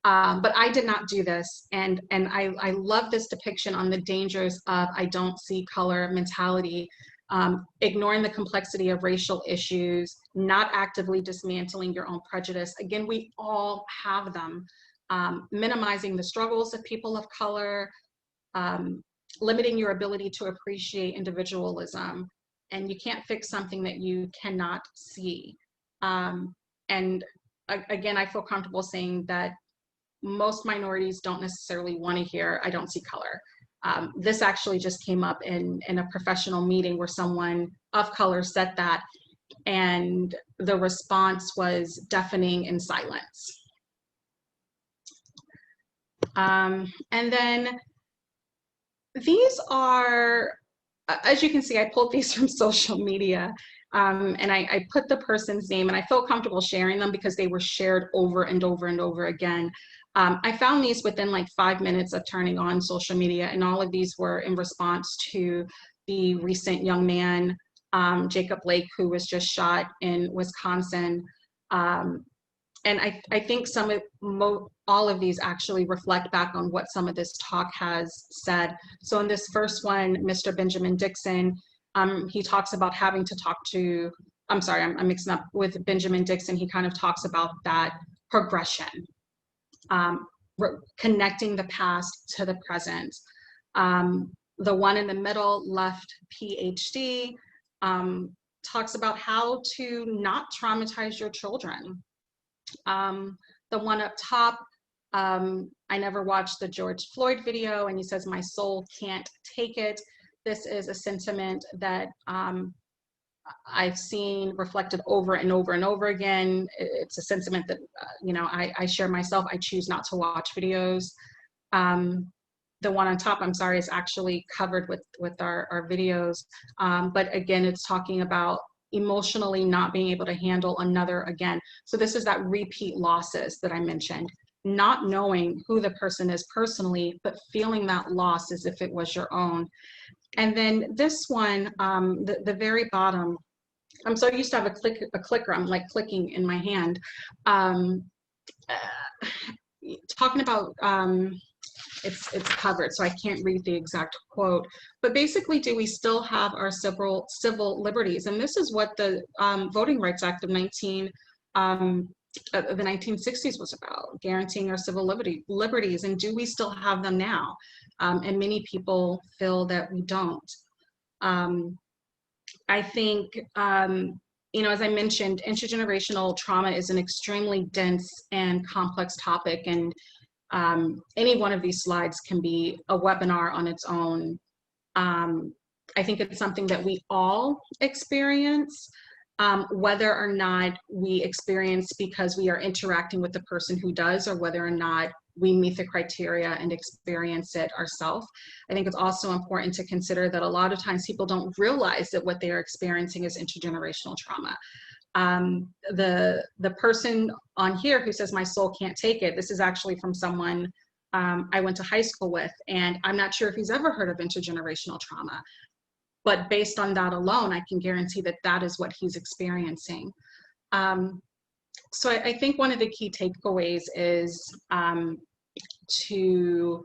but I did not do this, and I love this depiction on the dangers of I don't see color mentality, ignoring the complexity of racial issues, not actively dismantling your own prejudice. Again, we all have them. Minimizing the struggles of people of color, limiting your ability to appreciate individualism, and you can't fix something that you cannot see. And again, I feel comfortable saying that most minorities don't necessarily want to hear, I don't see color. This actually just came up in a professional meeting where someone of color said that, and the response was deafening in silence. And then these are, as you can see, I pulled these from social media, and I put the person's name, and I felt comfortable sharing them because they were shared over and over and over again. I found these within like 5 minutes of turning on social media, and all of these were in response to the recent young man, Jacob Blake, who was just shot in Wisconsin. And I think all of these actually reflect back on what some of this talk has said. So in this first one, Mr. Benjamin Dixon, he talks about having to talk to, I'm sorry, I'm mixing up with Benjamin Dixon. He kind of talks about that progression, connecting the past to the present. The one in the middle, left PhD, talks about how to not traumatize your children. The one up top, I never watched the George Floyd video, and he says, "My soul can't take it." This is a sentiment that I've seen reflected over and over and over again. It's a sentiment that, you know, I share myself. I choose not to watch videos. The one on top, I'm sorry, is actually covered with our videos. But again, it's talking about emotionally not being able to handle another again. So this is that repeat losses that I mentioned, not knowing who the person is personally, but feeling that loss as if it was your own. And then this one, the very bottom, I'm so used to have a clicker, I'm like clicking in my hand. Talking about, it's covered, so I can't read the exact quote, but basically, do we still have our civil liberties? And this is what the Voting Rights Act of the 1960s was about, guaranteeing our civil liberties, and do we still have them now? And many people feel that we don't. I think, you know, as I mentioned, intergenerational trauma is an extremely dense and complex topic, and any one of these slides can be a webinar on its own. I think it's something that we all experience, whether or not we experience because we are interacting with the person who does, or whether or not we meet the criteria and experience it ourselves. I think it's also important to consider that a lot of times people don't realize that what they are experiencing is intergenerational trauma. The person on here who says, "My soul can't take it," this is actually from someone I went to high school with, and I'm not sure if he's ever heard of intergenerational trauma, but based on that alone, I can guarantee that that is what he's experiencing. So I think one of the key takeaways is to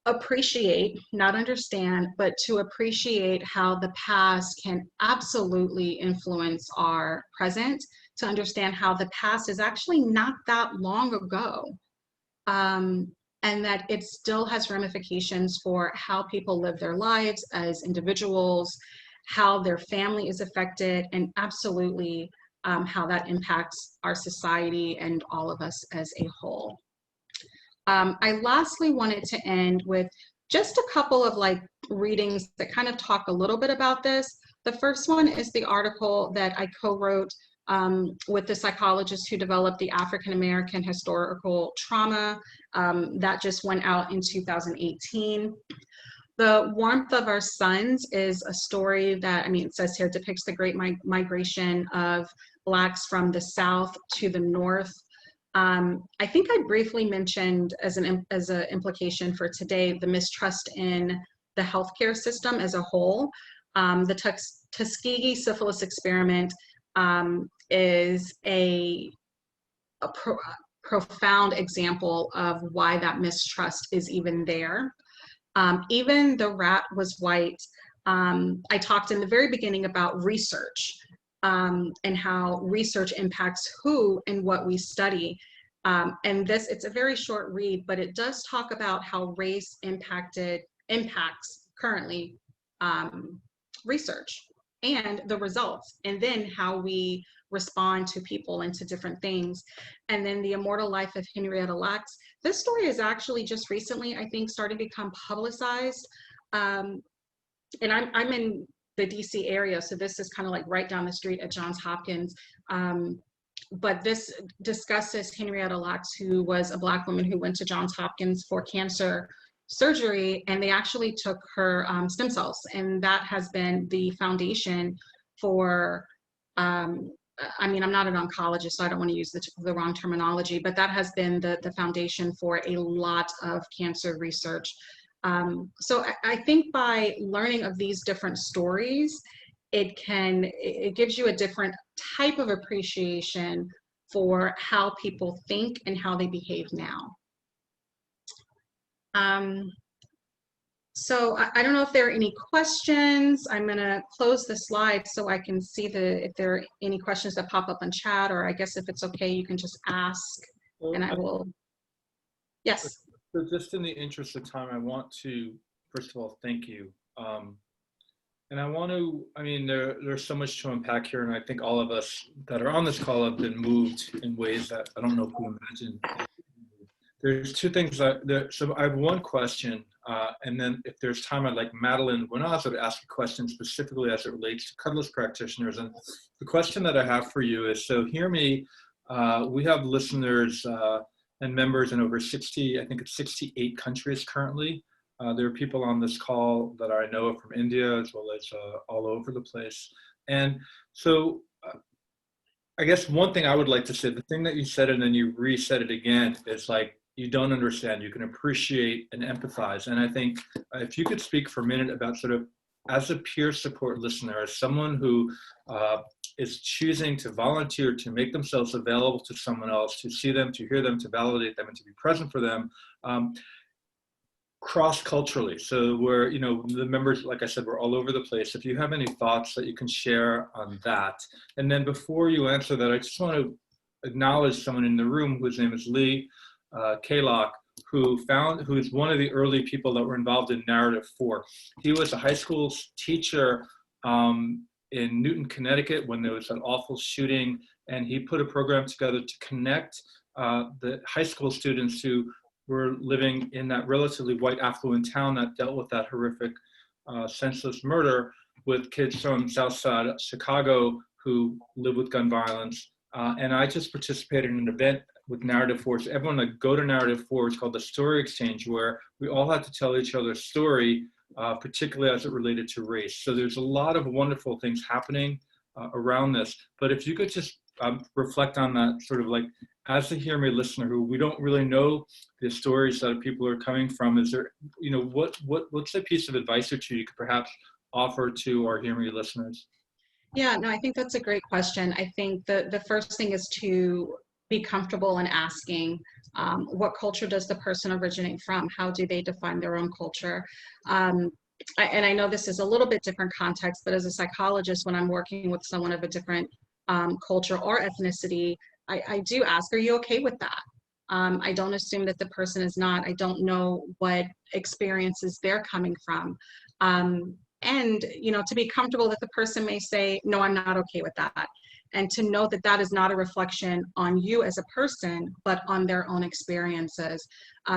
appreciate, not understand, but to appreciate how the past can absolutely influence our present, to understand how the past is actually not that long ago. And that it still has ramifications for how people live their lives as individuals, how their family is affected, and absolutely how that impacts our society and all of us as a whole. I lastly wanted to end with just a couple of like readings that kind of talk a little bit about this. The first one is the article that I co-wrote with the psychologist who developed the African American historical trauma that just went out in 2018. The Warmth of Our Sons is a story that, I mean, it says here, depicts the great migration of Blacks from the South to the North. I think I briefly mentioned as an implication for today, the mistrust in the healthcare system as a whole. The Tuskegee syphilis experiment is a profound example of why that mistrust is even there. Even the rat was white. I talked in the very beginning about research and how research impacts who and what we study. And this, it's a very short read, but it does talk about how race impacts currently research and the results, and then how we respond to people and to different things. And then The Immortal Life of Henrietta Lacks. This story is actually just recently, I think, starting to become publicized. And I'm in the DC area, so this is kind of like right down the street at Johns Hopkins. But this discusses Henrietta Lacks, who was a Black woman who went to Johns Hopkins for cancer surgery, and they actually took her stem cells, and that has been the foundation for I mean, I'm not an oncologist, so I don't want to use the wrong terminology, but that has been the foundation for a lot of cancer research. So I think by learning of these different stories, it gives you a different type of appreciation for how people think and how they behave now. So I don't know if there are any questions. I'm going to close the slide so I can see if there are any questions that pop up on chat, or I guess if it's okay, you can just ask and I will. Yes. So just in the interest of time, I want to, first of all, thank you. And I want to, I mean, there's so much to unpack here, and I think all of us that are on this call have been moved in ways that I don't know if we imagine. There's two things so I have one question, and then if there's time, I'd like Madeline Guanazo to ask a question specifically as it relates to Cuddlist practitioners. And the question that I have for you is, so hear me, we have listeners and members in over 60, I think it's 68 countries currently. There are people on this call that I know from India as well as all over the place. And so I guess one thing I would like to say, the thing that you said and then you re-said it again, is like, you don't understand, you can appreciate and empathize. And I think if you could speak for a minute about sort of, as a peer support listener, as someone who is choosing to volunteer, to make themselves available to someone else, to see them, to hear them, to validate them, and to be present for them, cross-culturally. So we're, you know, the members, like I said, we're all over the place. If you have any thoughts that you can share on that. And then before you answer that, I just want to acknowledge someone in the room whose name is Lee Kaylock, who is one of the early people that were involved in Narrative 4. He was a high school teacher in Newton, Connecticut when there was that awful shooting, and he put a program together to connect the high school students who were living in that relatively white affluent town that dealt with that horrific senseless murder with kids from Southside Chicago who live with gun violence. And I just participated in an event with Narrative 4. So everyone like go to Narrative 4. It's called the Story Exchange, where we all had to tell each other's story, particularly as it related to race. So there's a lot of wonderful things happening around this. But if you could just reflect on that, sort of like, as a Hear Me listener who we don't really know the stories that people are coming from, is there, you know, what's a piece of advice or two you could perhaps offer to our Hear Me listeners? Yeah, no, I think that's a great question. I think the first thing is to be comfortable in asking, what culture does the person originate from? How do they define their own culture? And I know this is a little bit different context, but as a psychologist, when I'm working with someone of a different culture or ethnicity, I do ask, are you okay with that? I don't assume that the person is not. I don't know what experiences they're coming from. And, you know, to be comfortable that the person may say, no, I'm not okay with that. And to know that that is not a reflection on you as a person, but on their own experiences.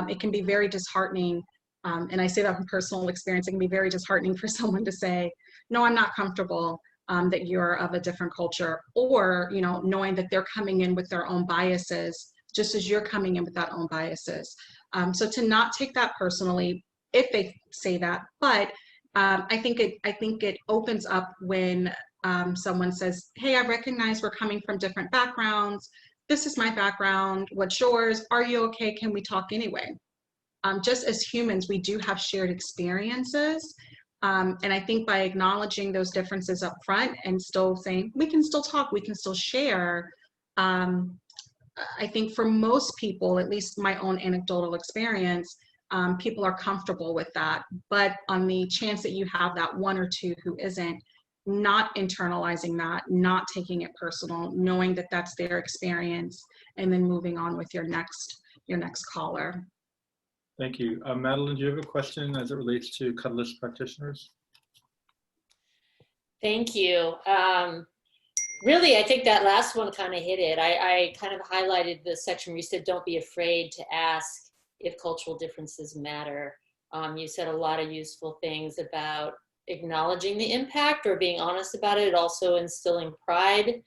It can be very disheartening. And I say that from personal experience. It can be very disheartening for someone to say, no, I'm not comfortable that you're of a different culture, or, you know, knowing that they're coming in with their own biases, just as you're coming in with that own biases. So to not take that personally, if they say that, but I think it opens up when someone says, hey, I recognize we're coming from different backgrounds. This is my background. What's yours? Are you okay? Can we talk anyway? Just as humans, we do have shared experiences. And I think by acknowledging those differences up front and still saying, we can still talk, we can still share. I think for most people, at least my own anecdotal experience, people are comfortable with that. But on the chance that you have that one or two who isn't, not internalizing that, not taking it personal, knowing that that's their experience, and then moving on with your next caller. Thank you. Madeline, do you have a question as it relates to Cuddlist practitioners? Thank you. Really, I think that last one kind of hit it. I kind of highlighted the section where you said, don't be afraid to ask if cultural differences matter. You said a lot of useful things about acknowledging the impact or being honest about it, also instilling pride.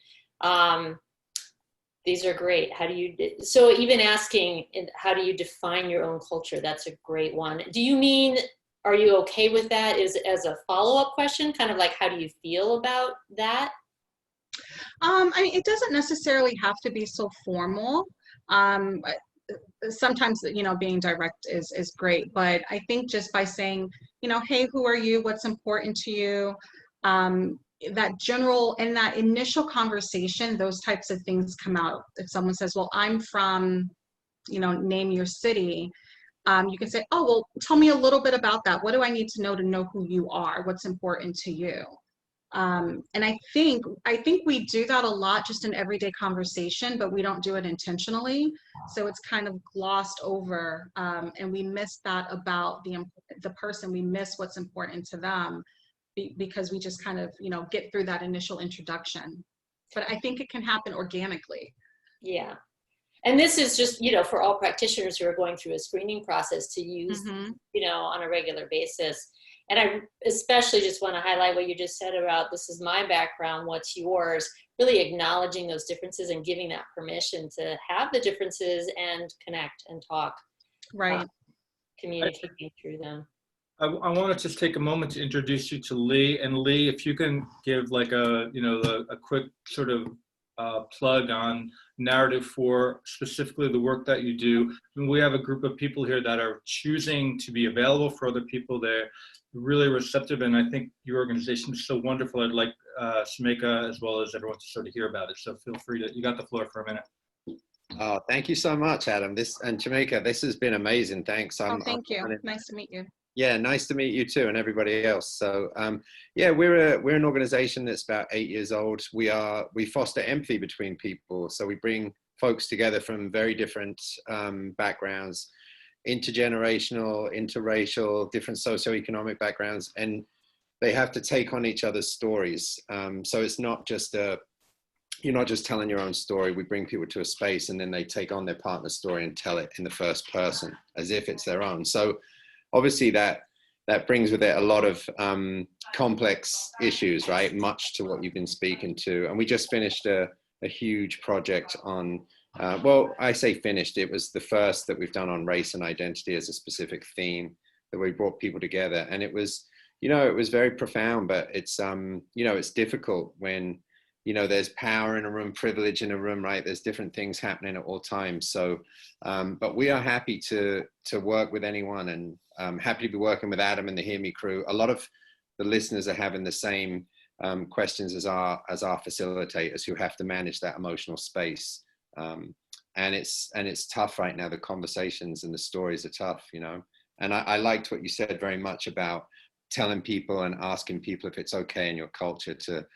These are great. How do you, so even asking, how do you define your own culture? That's a great one. Do you mean, are you okay with that as a follow-up question? Kind of like, how do you feel about that? I mean, it doesn't necessarily have to be so formal. Sometimes, you know, being direct is great, but I think just by saying, you know, hey, who are you? What's important to you? That general, in that initial conversation, those types of things come out. If someone says, well, I'm from, you know, name your city, you can say, oh, well, tell me a little bit about that. What do I need to know who you are? What's important to you? And I think we do that a lot just in everyday conversation, but we don't do it intentionally. So it's kind of glossed over, and we miss that about the person. We miss what's important to them because we just kind of, you know, get through that initial introduction. But I think it can happen organically. Yeah. And this is just, you know, for all practitioners who are going through a screening process to use, you know, on a regular basis. And I especially just want to highlight what you just said about, this is my background, what's yours, really acknowledging those differences and giving that permission to have the differences and connect and talk. Right. Communicating through them. I want to just take a moment to introduce you to Lee. And Lee, if you can give like a quick sort of plug on Narrative 4, specifically the work that you do. And we have a group of people here that are choosing to be available for other people. They're really receptive, and I think your organization is so wonderful. I'd like Shameka as well as everyone to sort of hear about it. So feel free to, you got the floor for a minute. Oh, thank you so much, Adam. And Shameka, this has been amazing. Thanks. Thank you. Nice to meet you. Yeah, nice to meet you too, and everybody else. So, yeah, we're an organization that's about 8 years old. We foster empathy between people. So we bring folks together from very different backgrounds, intergenerational, interracial, different socioeconomic backgrounds, and they have to take on each other's stories. So it's not just you're not just telling your own story. We bring people to a space, and then they take on their partner's story and tell it in the first person as if it's their own. So obviously that brings with it a lot of complex issues, right? Much to what you've been speaking to. And we just finished a huge project on, well, I say finished, it was the first that we've done on race and identity as a specific theme that we brought people together. And it was, you know, it was very profound, but it's, you know, it's difficult when, you know, there's power in a room, privilege in a room, right? There's different things happening at all times. So, but we are happy to work with anyone, and happy to be working with Adam and the Hear Me crew. A lot of the listeners are having the same questions as our facilitators who have to manage that emotional space. and it's tough right now. The conversations and the stories are tough, you know. And I liked what you said very much about telling people and asking people if it's okay in your culture to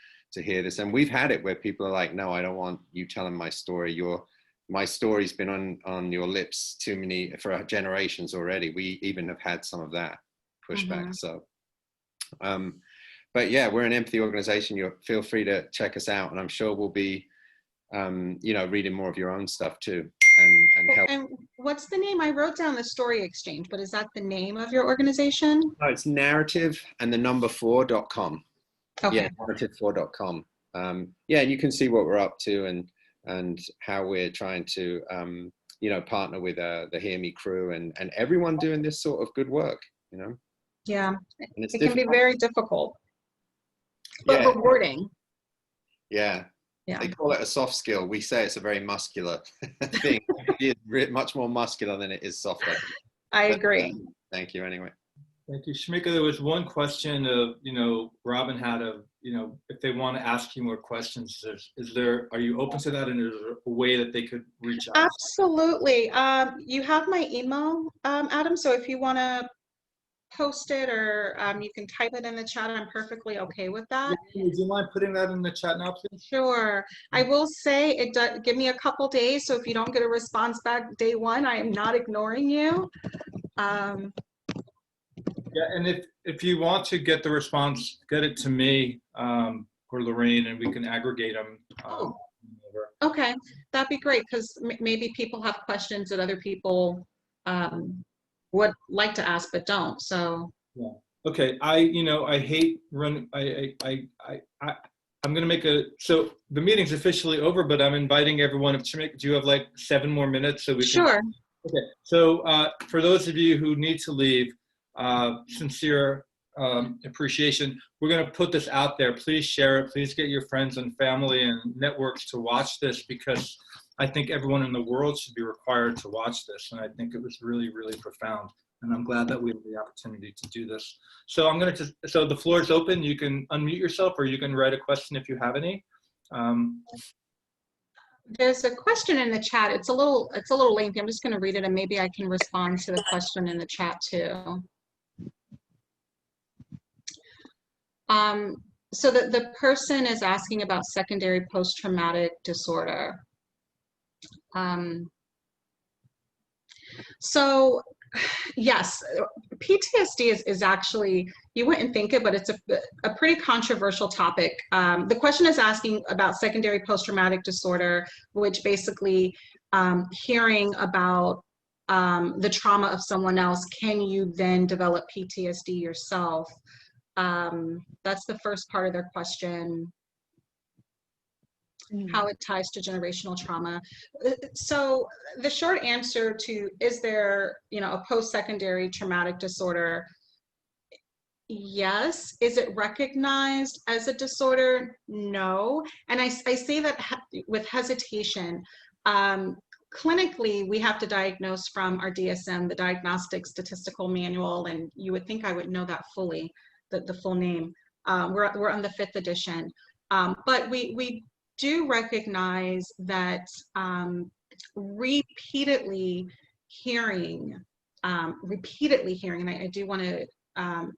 hear this. And we've had it where people are like, no, I don't want you telling my story. My story's been on your lips for generations already. We even have had some of that pushback. So, but yeah, we're an empathy organization. You feel free to check us out, and I'm sure we'll be, you know, reading more of your own stuff too, and help. And what's the name? I wrote down the Story Exchange, but is that the name of your organization? No, it's narrative and the number 4.com. Okay. Yeah, narrative4.com. Yeah, and you can see what we're up to and how we're trying to, you know, partner with the Hear Me crew and everyone doing this sort of good work, you know. Yeah, And it's it can be very difficult, but rewarding. Yeah. Yeah. They call it a soft skill. We say it's a very muscular thing. It is much more muscular than it is soft. I agree. Thank you anyway. Thank you, Shamika. There was one question of, you know, Robin had of, you know, if they want to ask you more questions, are you open to that? And is there a way that they could reach out? Absolutely. You have my email, Adam. So if you want to post it or you can type it in the chat, I'm perfectly okay with that. Would you mind putting that in the chat now, please? Sure. I will say it does give me a couple days. So if you don't get a response back day one, I am not ignoring you. Yeah, and if you want to get the response, get it to me or Lorraine, and we can aggregate them. Okay, that'd be great, because maybe people have questions that other people would like to ask but don't. So yeah. Okay. I hate running. I'm going to make so the meeting's officially over, but I'm inviting everyone. Do you have like 7 more minutes so we can? Sure. Okay. So for those of you who need to leave, sincere appreciation. We're going to put this out there. Please share it. Please get your friends and family and networks to watch this, because I think everyone in the world should be required to watch this. And I think it was really, really profound. And I'm glad that we have the opportunity to do this. So so the floor is open. You can unmute yourself, or you can write a question if you have any. There's a question in the chat. It's a little lengthy. I'm just going to read it, and maybe I can respond to the question in the chat too. So the person is asking about secondary post-traumatic disorder. So yes, PTSD is actually, you wouldn't think it, but it's a pretty controversial topic. The question is asking about secondary post-traumatic disorder, which basically hearing about the trauma of someone else, can you then develop PTSD yourself? That's the first part of their question. How it ties to generational trauma. So the short answer to, is there, a post-secondary traumatic disorder? Yes. Is it recognized as a disorder? No. And I say that with hesitation. Clinically, we have to diagnose from our DSM, the Diagnostic Statistical Manual, and you would think I would know that fully, the full name. We're on the 5th edition. But we do recognize that repeatedly hearing, and I do want to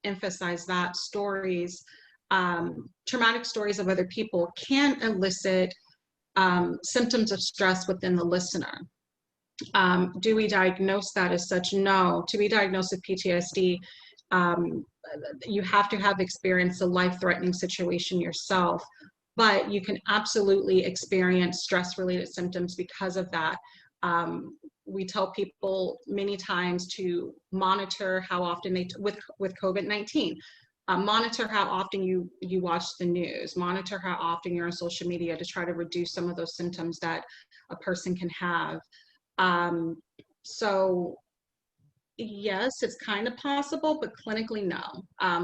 emphasize that stories, traumatic stories of other people can elicit symptoms of stress within the listener. Do we diagnose that as such? No. To be diagnosed with PTSD, you have to have experienced a life-threatening situation yourself, but you can absolutely experience stress-related symptoms because of that. We tell people many times to monitor how often with COVID-19, monitor how often you watch the news, monitor how often you're on social media to try to reduce some of those symptoms that a person can have. So yes, it's kind of possible, but clinically, no.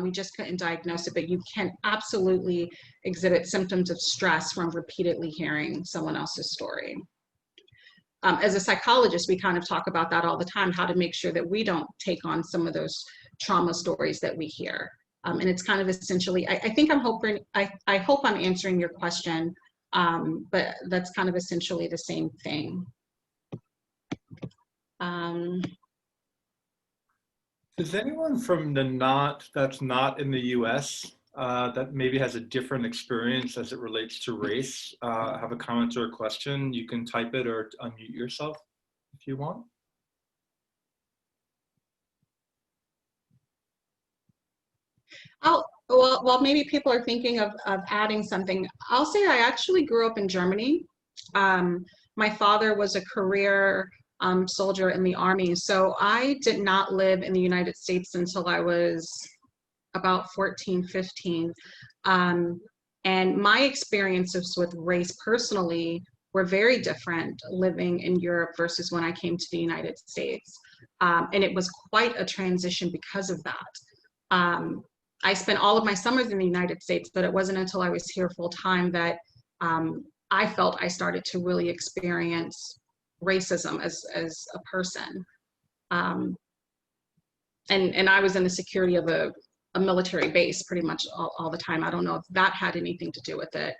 We just couldn't diagnose it, but you can absolutely exhibit symptoms of stress from repeatedly hearing someone else's story. As a psychologist, we kind of talk about that all the time, how to make sure that we don't take on some of those trauma stories that we hear. And it's kind of essentially, I hope I'm answering your question, but that's kind of essentially the same thing. Does anyone from that's not in the US that maybe has a different experience as it relates to race have a comment or a question? You can type it or unmute yourself if you want. Well, maybe people are thinking of adding something. I'll say I actually grew up in Germany. My father was a career soldier in the army, so I did not live in the United States until I was about 14, 15. And my experiences with race personally were very different living in Europe versus when I came to the United States. And it was quite a transition because of that. I spent all of my summers in the United States, but it wasn't until I was here full time that I felt I started to really experience racism as a person. And I was in the security of a military base pretty much all the time. I don't know if that had anything to do with it.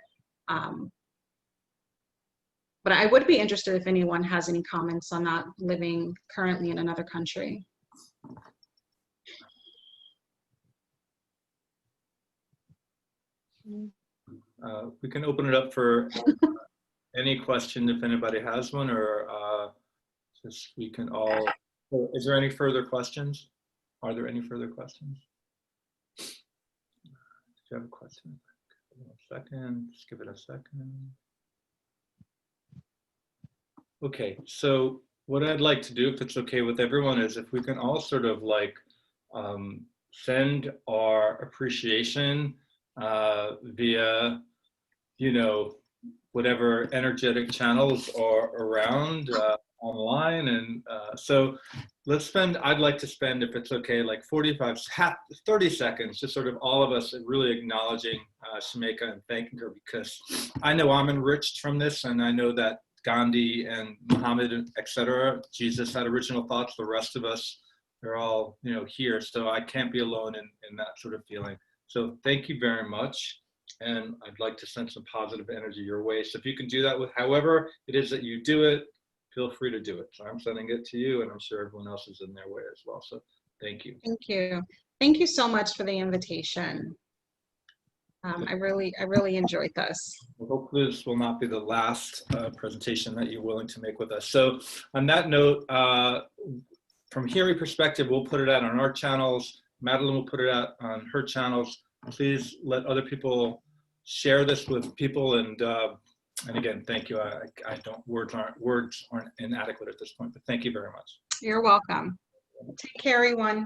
But I would be interested if anyone has any comments on that living currently in another country. We can open it up for any question if anybody has one, or just we can all. Is there any further questions? Are there any further questions? Do you have a question? 1 second. Just give it a second. Okay, so what I'd like to do, if it's okay with everyone, is if we can all sort of like send our appreciation via, you know, whatever energetic channels are around online. And so let's spend, I'd like to spend, if it's okay, like 30 seconds, just sort of all of us really acknowledging Shameka and thanking her, because I know I'm enriched from this, and I know that Gandhi and Muhammad, etc., Jesus had original thoughts. The rest of us, they're all, you know, here. So I can't be alone in that sort of feeling. So thank you very much. And I'd like to send some positive energy your way. So if you can do that with however it is that you do it, feel free to do it. So I'm sending it to you, and I'm sure everyone else is in their way as well. So thank you. Thank you. Thank you so much for the invitation. I really enjoyed this. Well, hopefully this will not be the last presentation that you're willing to make with us. So on that note, from Hearing Perspective, we'll put it out on our channels. Madeline will put it out on her channels. Please let other people share this with people. And again, thank you. I don't, words aren't inadequate at this point, but thank you very much. You're welcome. Take care, everyone.